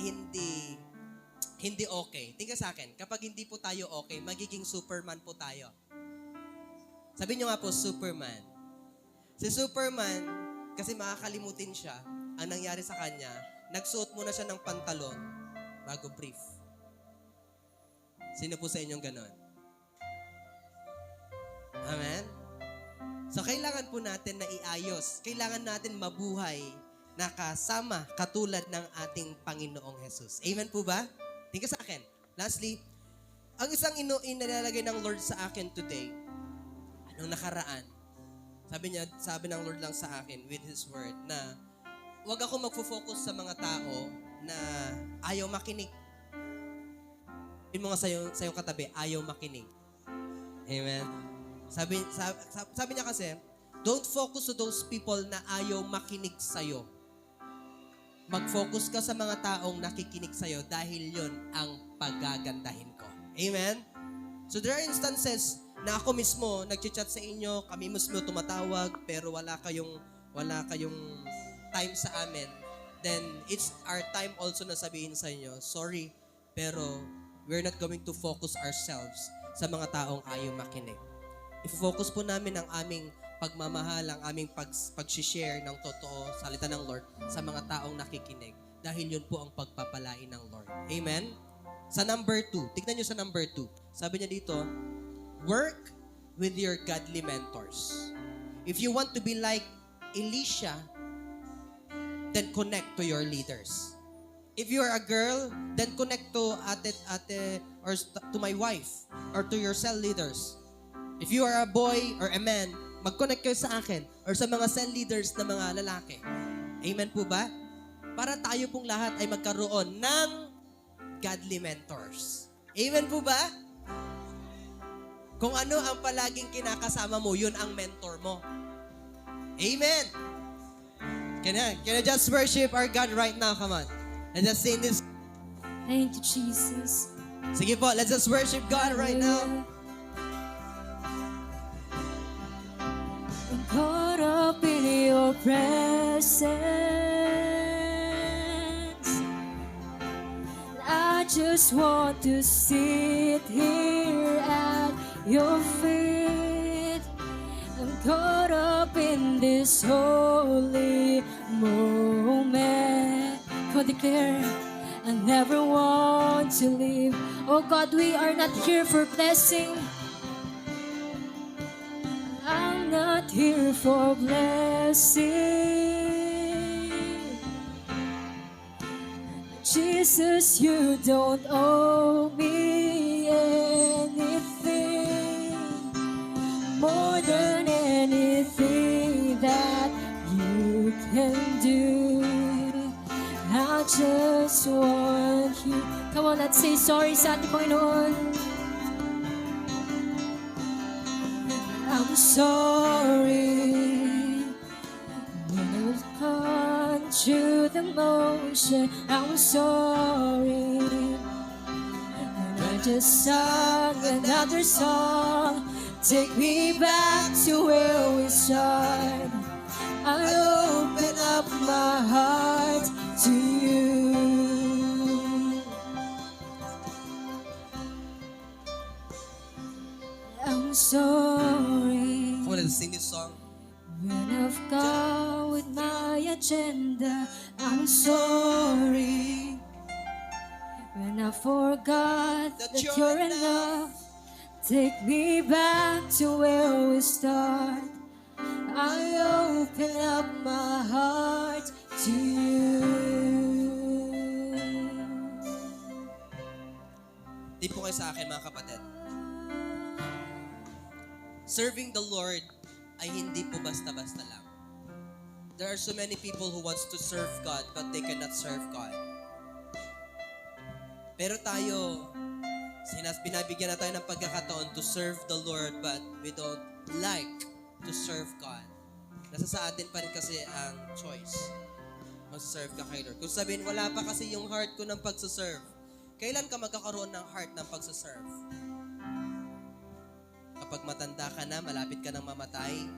hindi okay, tingnan sa akin, kapag hindi po tayo okay, magiging Superman po tayo. Sabi niyo nga po, Superman. Si Superman, kasi makakalimutin siya, ang nangyari sa kanya, nagsuot muna siya ng pantalon bago brief. Sino po sa inyong ganon? Amen? So, kailangan po natin na iayos. Kailangan natin mabuhay na kasama katulad ng ating Panginoong Jesus. Amen po ba? Tingnan sa akin. Lastly, ang isang inilalagay ng Lord sa akin today, anong nakaraan, sabi ng Lord lang sa akin with His Word na huwag ako magfo-focus sa mga tao na ayaw makinig. Sabihin mo nga sa iyong katabi, ayaw makinig. Amen? Sabi niya kasi, don't focus to those people na ayaw makinig sa'yo. Mag-focus ka sa mga taong nakikinig sa'yo dahil yon ang pagagandahin ko. Amen? So there are instances na ako mismo nag-chat sa inyo, kami mismo tumatawag, pero wala kayong time sa amin. Then it's our time also na sabihin sa inyo, sorry, pero we're not going to focus ourselves sa mga taong ayaw makinig. I-focus po namin ang aming pagmamahal, ang aming pag-share ng totoo, salita ng Lord sa mga taong nakikinig. Dahil yun po ang pagpapalain ng Lord. Amen? Sa number 2, tignan nyo sa number 2. Sabi niya dito, work with your godly mentors. If you want to be like Elisha, then connect to your leaders. If you are a girl, then connect to ate or to my wife or to your cell leaders. If you are a boy or a man, mag-connect kayo sa akin or sa mga cell leaders na mga lalaki. Amen po ba? Para tayo pong lahat ay magkaroon ng godly mentors. Amen po ba? Kung ano ang palaging kinakasama mo, yun ang mentor mo. Amen. Can I just worship our God right now? Come on. Let's just sing this. Thank you, Jesus. Sige po, let's just worship God right now. I'm caught up in your presence. I just want to sit here at your feet. I'm caught up in this holy moment. For the care, I never want to leave. Oh God, we are not here for blessing. I'm not here for blessing. Jesus, you don't owe me anything more than anything that you can do. I just want you. Come on, let's say sorry sa ating Panginoon. I'm sorry when I've gone through the motion. I'm sorry and I just sung another song. Take me back to where we started. I open up my heart to you. I'm sorry Come on, let's sing this song. when I've gone with my agenda. I'm sorry when I forgot that you're enough. Take me back to where we start. I open up my heart to you. Di po kayo sa akin, mga kapatid. Serving the Lord ay hindi po basta-basta lang. There are so many people who wants to serve God but they cannot serve God. Pero tayo, binabigyan na tayo ng pagkakataon to serve the Lord but we don't like to serve God. Nasa sa atin pa rin kasi ang choice. Mag-serve ka kay Lord. Kung sabihin, wala pa kasi yung heart ko ng pagsaserve. Kailan ka magkakaroon ng heart ng pagsaserve? Kapag matanda ka na, malapit ka nang mamatay,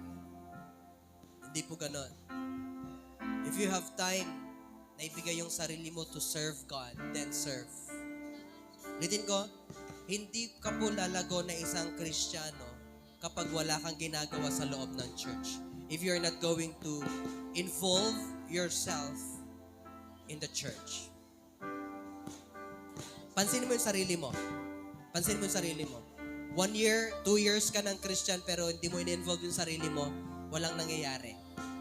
hindi po ganon. If you have time na ibigay yung sarili mo to serve God, then serve. Ulitin ko, hindi ka po lalago na isang Kristiyano kapag wala kang ginagawa sa loob ng church. If you're not going to involve yourself in the church. Pansinin mo yung sarili mo. Pansinin mo yung sarili mo. 1 year, 2 years ka ng Christian pero hindi mo in-involve yung sarili mo, walang nangyayari.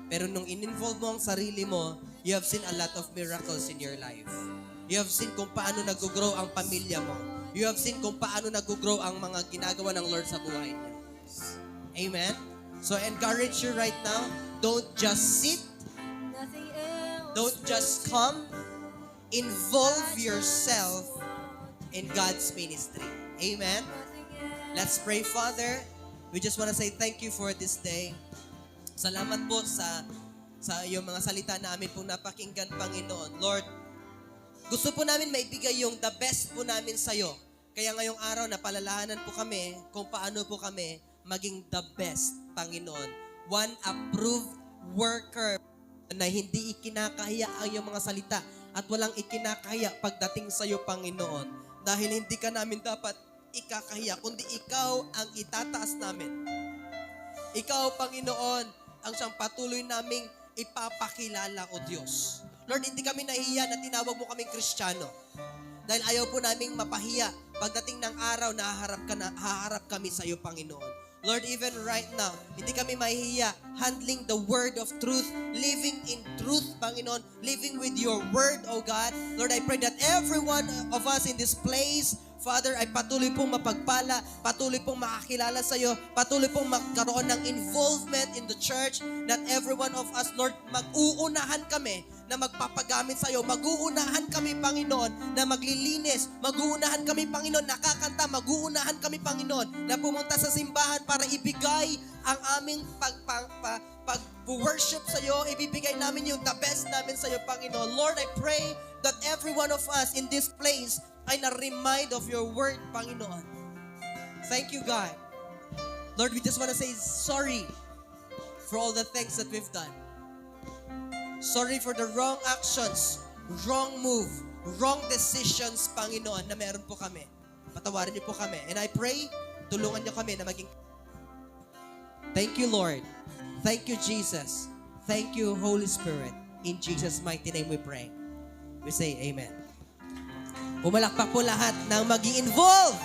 Pero nung in-involve mo ang sarili mo, you have seen a lot of miracles in your life. You have seen kung paano nag-grow ang pamilya mo. You have seen kung paano nag-grow ang mga ginagawa ng Lord sa buhay niyo. Amen? So encourage you right now, don't just sit, Nothing else. don't just come, involve yourself in God's ministry. Amen? Let's pray, Father. We just want to say thank you for this day. Salamat po sa iyong mga salita namin pong napakinggan, Panginoon. Lord, gusto po namin maibigay yung the best po namin sa iyo. Kaya ngayong araw, napalalahanan po kami kung paano po kami maging the best, Panginoon. One approved worker na hindi ikinakahiya ang iyong mga salita at walang ikinakahiya pagdating sa iyo, Panginoon. Dahil hindi ka namin dapat ikakahiya, kundi ikaw ang itataas namin. Ikaw, Panginoon, ang siyang patuloy naming ipapakilala, O Diyos. Lord, hindi kami nahiya na tinawag mo kaming Kristiyano. Dahil ayaw po naming mapahiya pagdating ng araw na haharap kami sa iyo, Panginoon. Lord, even right now, hindi kami mahihiya handling the word of truth, living in truth, Panginoon, living with your word, O God. Lord, I pray that every one of us in this place, Father, ay patuloy pong mapagpala, patuloy pong makakilala sa iyo, patuloy pong magkaroon ng involvement in the church, that every one of us, Lord, mag-uunahan kami na magpapagamit sa iyo. Mag-uunahan kami, Panginoon, na maglilinis. Mag-uunahan kami, Panginoon, nakakanta. Mag-uunahan kami, Panginoon, na pumunta sa simbahan para ibigay ang aming pag-worship sa iyo. Ibibigay namin yung the best namin sa iyo, Panginoon. Lord, I pray that every one of us in this place ay na-remind of your word, Panginoon. Thank you, God. Lord, we just want to say sorry for all the things that we've done. Sorry for the wrong actions, wrong move, wrong decisions, Panginoon, na meron po kami. Patawarin niyo po kami. And I pray, tulungan niyo kami na maging... Thank you, Lord. Thank you, Jesus. Thank you, Holy Spirit. In Jesus' mighty name we pray. We say amen. Pumalakpak po lahat ng mag-i-involve.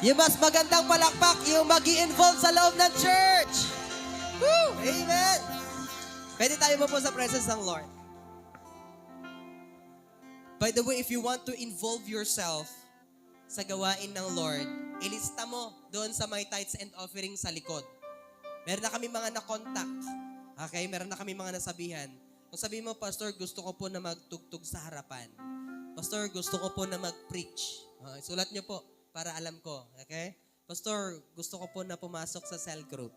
Yung mas magandang palakpak, yung mag-i-involve sa loob ng church. Woo! Amen! Pwede tayo po sa presence ng Lord. By the way, if you want to involve yourself sa gawain ng Lord, ilista mo doon sa my tithes and offering sa likod. Meron na kami mga na-contact. Okay? Meron na kami mga nasabihan. Kung sabihin mo, Pastor, gusto ko po na magtugtog sa harapan. Pastor, gusto ko po na mag-preach. Sulat niyo po para alam ko. Okay? Pastor, gusto ko po na pumasok sa cell group.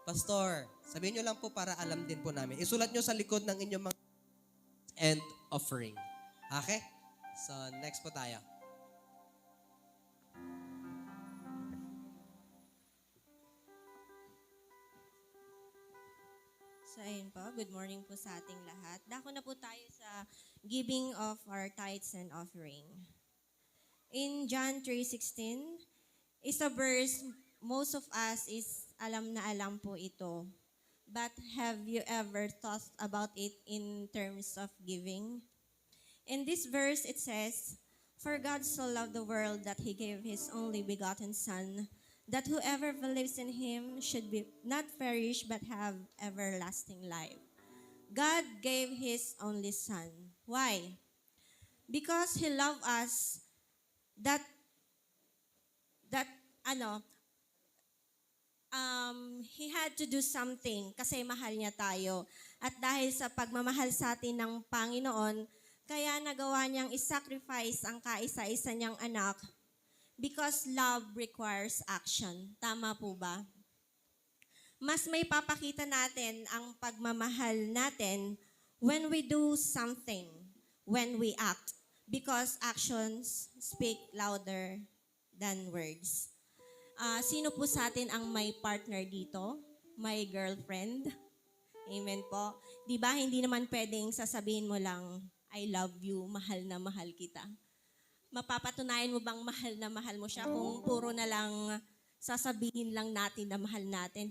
Pastor, sabihin niyo lang po para alam din po namin. Isulat niyo sa likod ng inyong mga and offering. Okay? So, next po tayo. So, ayun po. Good morning po sa ating lahat. Dako na po tayo sa giving of our tithes and offering. In John 3:16, is a verse most of us is alam na alam po ito. But have you ever thought about it in terms of giving? In this verse, it says, "For God so loved the world that He gave His only begotten Son, that whoever believes in Him should be not perish but have everlasting life." God gave His only Son. Why? Because He loved us that He had to do something kasi mahal niya tayo. At dahil sa pagmamahal sa atin ng Panginoon, kaya nagawa niyang isacrifice ang kaisa-isa niyang anak because love requires action. Tama po ba? Mas may papakita natin ang pagmamahal natin when we do something, when we act. Because actions speak louder than words. Sino po sa atin ang may partner dito? May girlfriend? Amen po. Di ba hindi naman pwedeng sasabihin mo lang, I love you, mahal na mahal kita. Mapapatunayan mo bang mahal na mahal mo siya kung puro na lang sasabihin lang natin na mahal natin?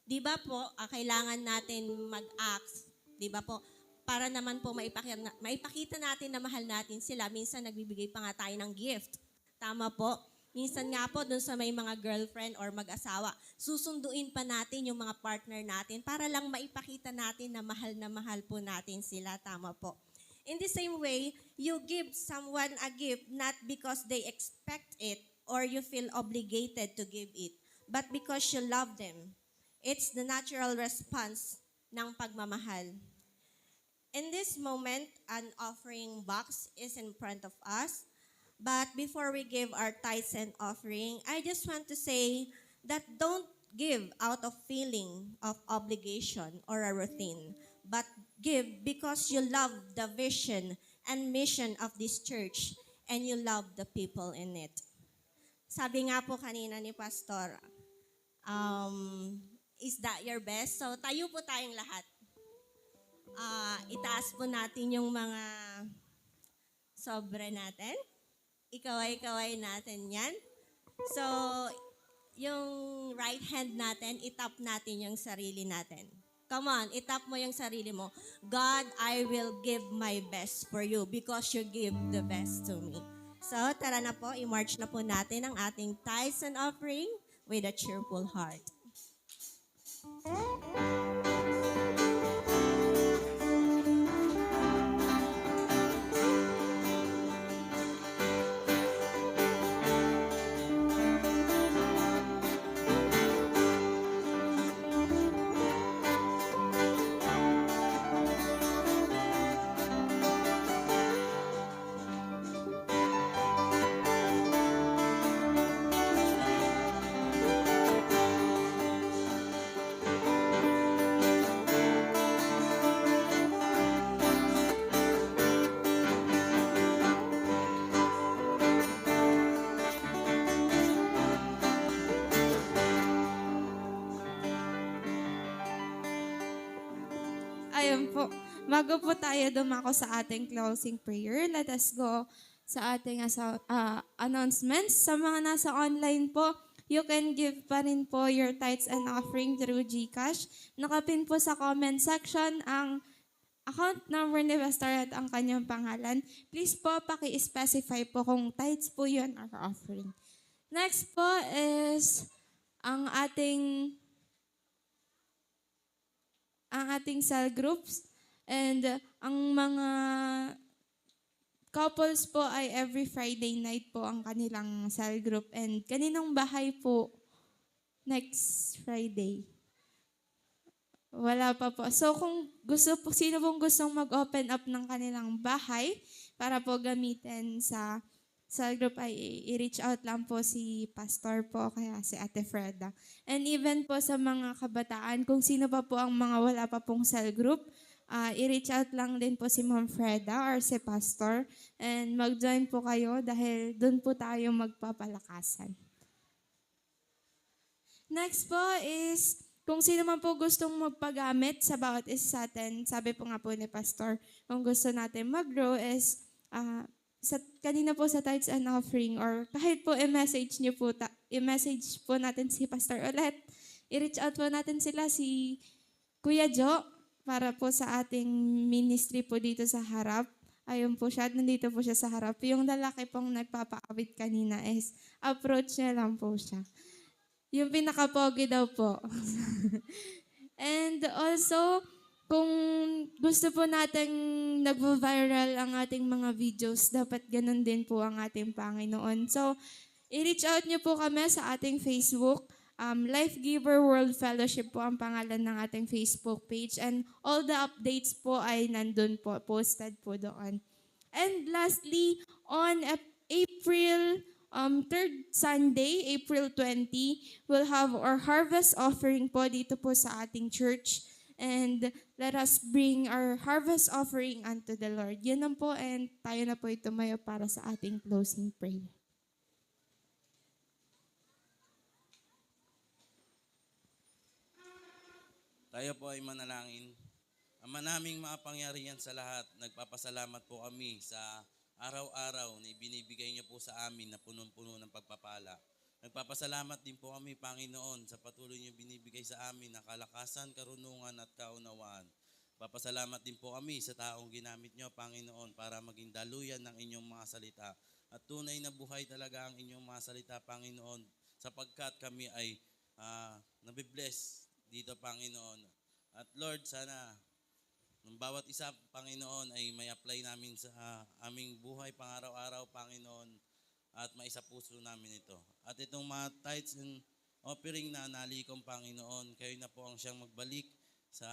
Di ba po, kailangan natin mag-act, di ba po, para naman po maipakita natin na mahal natin sila. Minsan nagbibigay pa nga tayo ng gift. Tama po. Minsan nga po, dun sa may mga girlfriend or mag-asawa, susunduin pa natin yung mga partner natin para lang maipakita natin na mahal po natin sila. Tama po. In the same way, you give someone a gift not because they expect it or you feel obligated to give it, but because you love them. It's the natural response ng pagmamahal. In this moment, an offering box is in front of us. But before we give our tithes and offering, I just want to say that don't give out of feeling of obligation or a routine, but give because you love the vision and mission of this church and you love the people in it. Sabi nga po kanina ni Pastor, is that your best? So tayo po tayong lahat. Itaas po natin yung mga sobre natin. Ikaway-kaway natin yan. So, yung right hand natin, itap natin yung sarili natin. Come on, itap mo yung sarili mo. God, I will give my best for you because you give the best to me. So, tara na po, i-march na po natin ang ating tithes and offering with a cheerful heart. Ayun po. Bago po tayo dumako sa ating closing prayer, let us go sa ating announcements. Sa mga nasa online po, you can give pa rin po your tithes and offering through GCash. Nakapin po sa comment section ang account number ni Pastor at ang kanyang pangalan. Please po, paki-specify po kung tithes po yun or offering. Next po is ang ating cell groups, and ang mga couples po ay every Friday night po ang kanilang cell group, and kaninong bahay po next Friday? Wala pa po. So kung sino pong gustong mag-open up ng kanilang bahay para po gamitin sa cell group, ay i-reach out lang po si Pastor po, kaya si Ate Freda. And even po sa mga kabataan, kung sino pa po ang mga wala pa pong cell group, i-reach out lang din po si Ma'am Freda or si Pastor, and mag-join po kayo dahil doon po tayo magpapalakasan. Next po is, kung sino man po gustong magpagamit sa bawat isa sa atin, sabi po nga po ni Pastor, kung gusto natin mag-grow is, kanina po sa tithes and offering, or kahit po i-message po natin si Pastor ulit. I-reach out po natin si Kuya Jo para po sa ating ministry po dito sa harap. Ayun po siya, nandito po siya sa harap. Yung lalaki pong nagpapaawit kanina is approach niya lang po siya. Yung pinaka-pogi daw po. And also, kung gusto po nating nagvo-viral ang ating mga videos, dapat ganun din po ang ating Panginoon. So, i-reach out niyo po kami sa ating Facebook. Life Giver World Fellowship po ang pangalan ng ating Facebook page. And all the updates po ay nandun po, posted po doon. And lastly, on April 3rd Sunday, April 20, we'll have our harvest offering po dito po sa ating church. And let us bring our harvest offering unto the Lord. Yun lang po, and tayo na po tumayo para sa ating closing prayer. Tayo po ay manalangin. Ama naming makapangyarihan sa lahat, nagpapasalamat po kami sa araw-araw na ibinibigay niyo po sa amin na punong-puno ng pagpapala. Nagpapasalamat din po kami, Panginoon, sa patuloy niyo binibigay sa amin na kalakasan, karunungan at kaunawaan. Papasalamat din po kami sa taong ginamit niyo, Panginoon, para maging daluyan ng inyong mga salita. At tunay na buhay talaga ang inyong mga salita, Panginoon, sapagkat kami ay nabibless dito, Panginoon. At Lord, sana ng bawat isa, Panginoon, ay may apply namin sa aming buhay pang-araw-araw, Panginoon, at maisapuso namin ito. At itong mga tithes and offering na nalikom, Panginoon, kayo na po ang siyang magbalik sa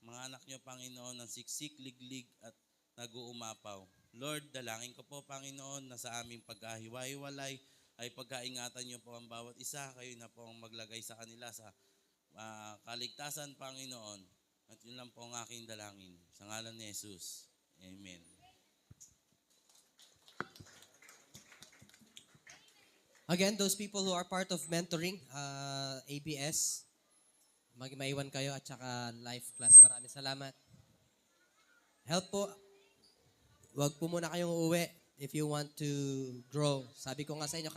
mga anak niyo, Panginoon, ng siksik, liglig at nag-uumapaw. Lord, dalangin ko po, Panginoon, na sa aming pagkahiwa-hiwalay ay pagkaingatan niyo po ang bawat isa. Kayo na po ang maglagay sa kanila sa kaligtasan, Panginoon. At yun lang po ang aking dalangin. Sa ngalan ni Jesus. Amen. Again, those people who are part of mentoring, ABS, maiwan kayo at saka life class. Maraming salamat. Help po. Huwag po muna kayong uuwi if you want to grow. Sabi ko nga sa inyo,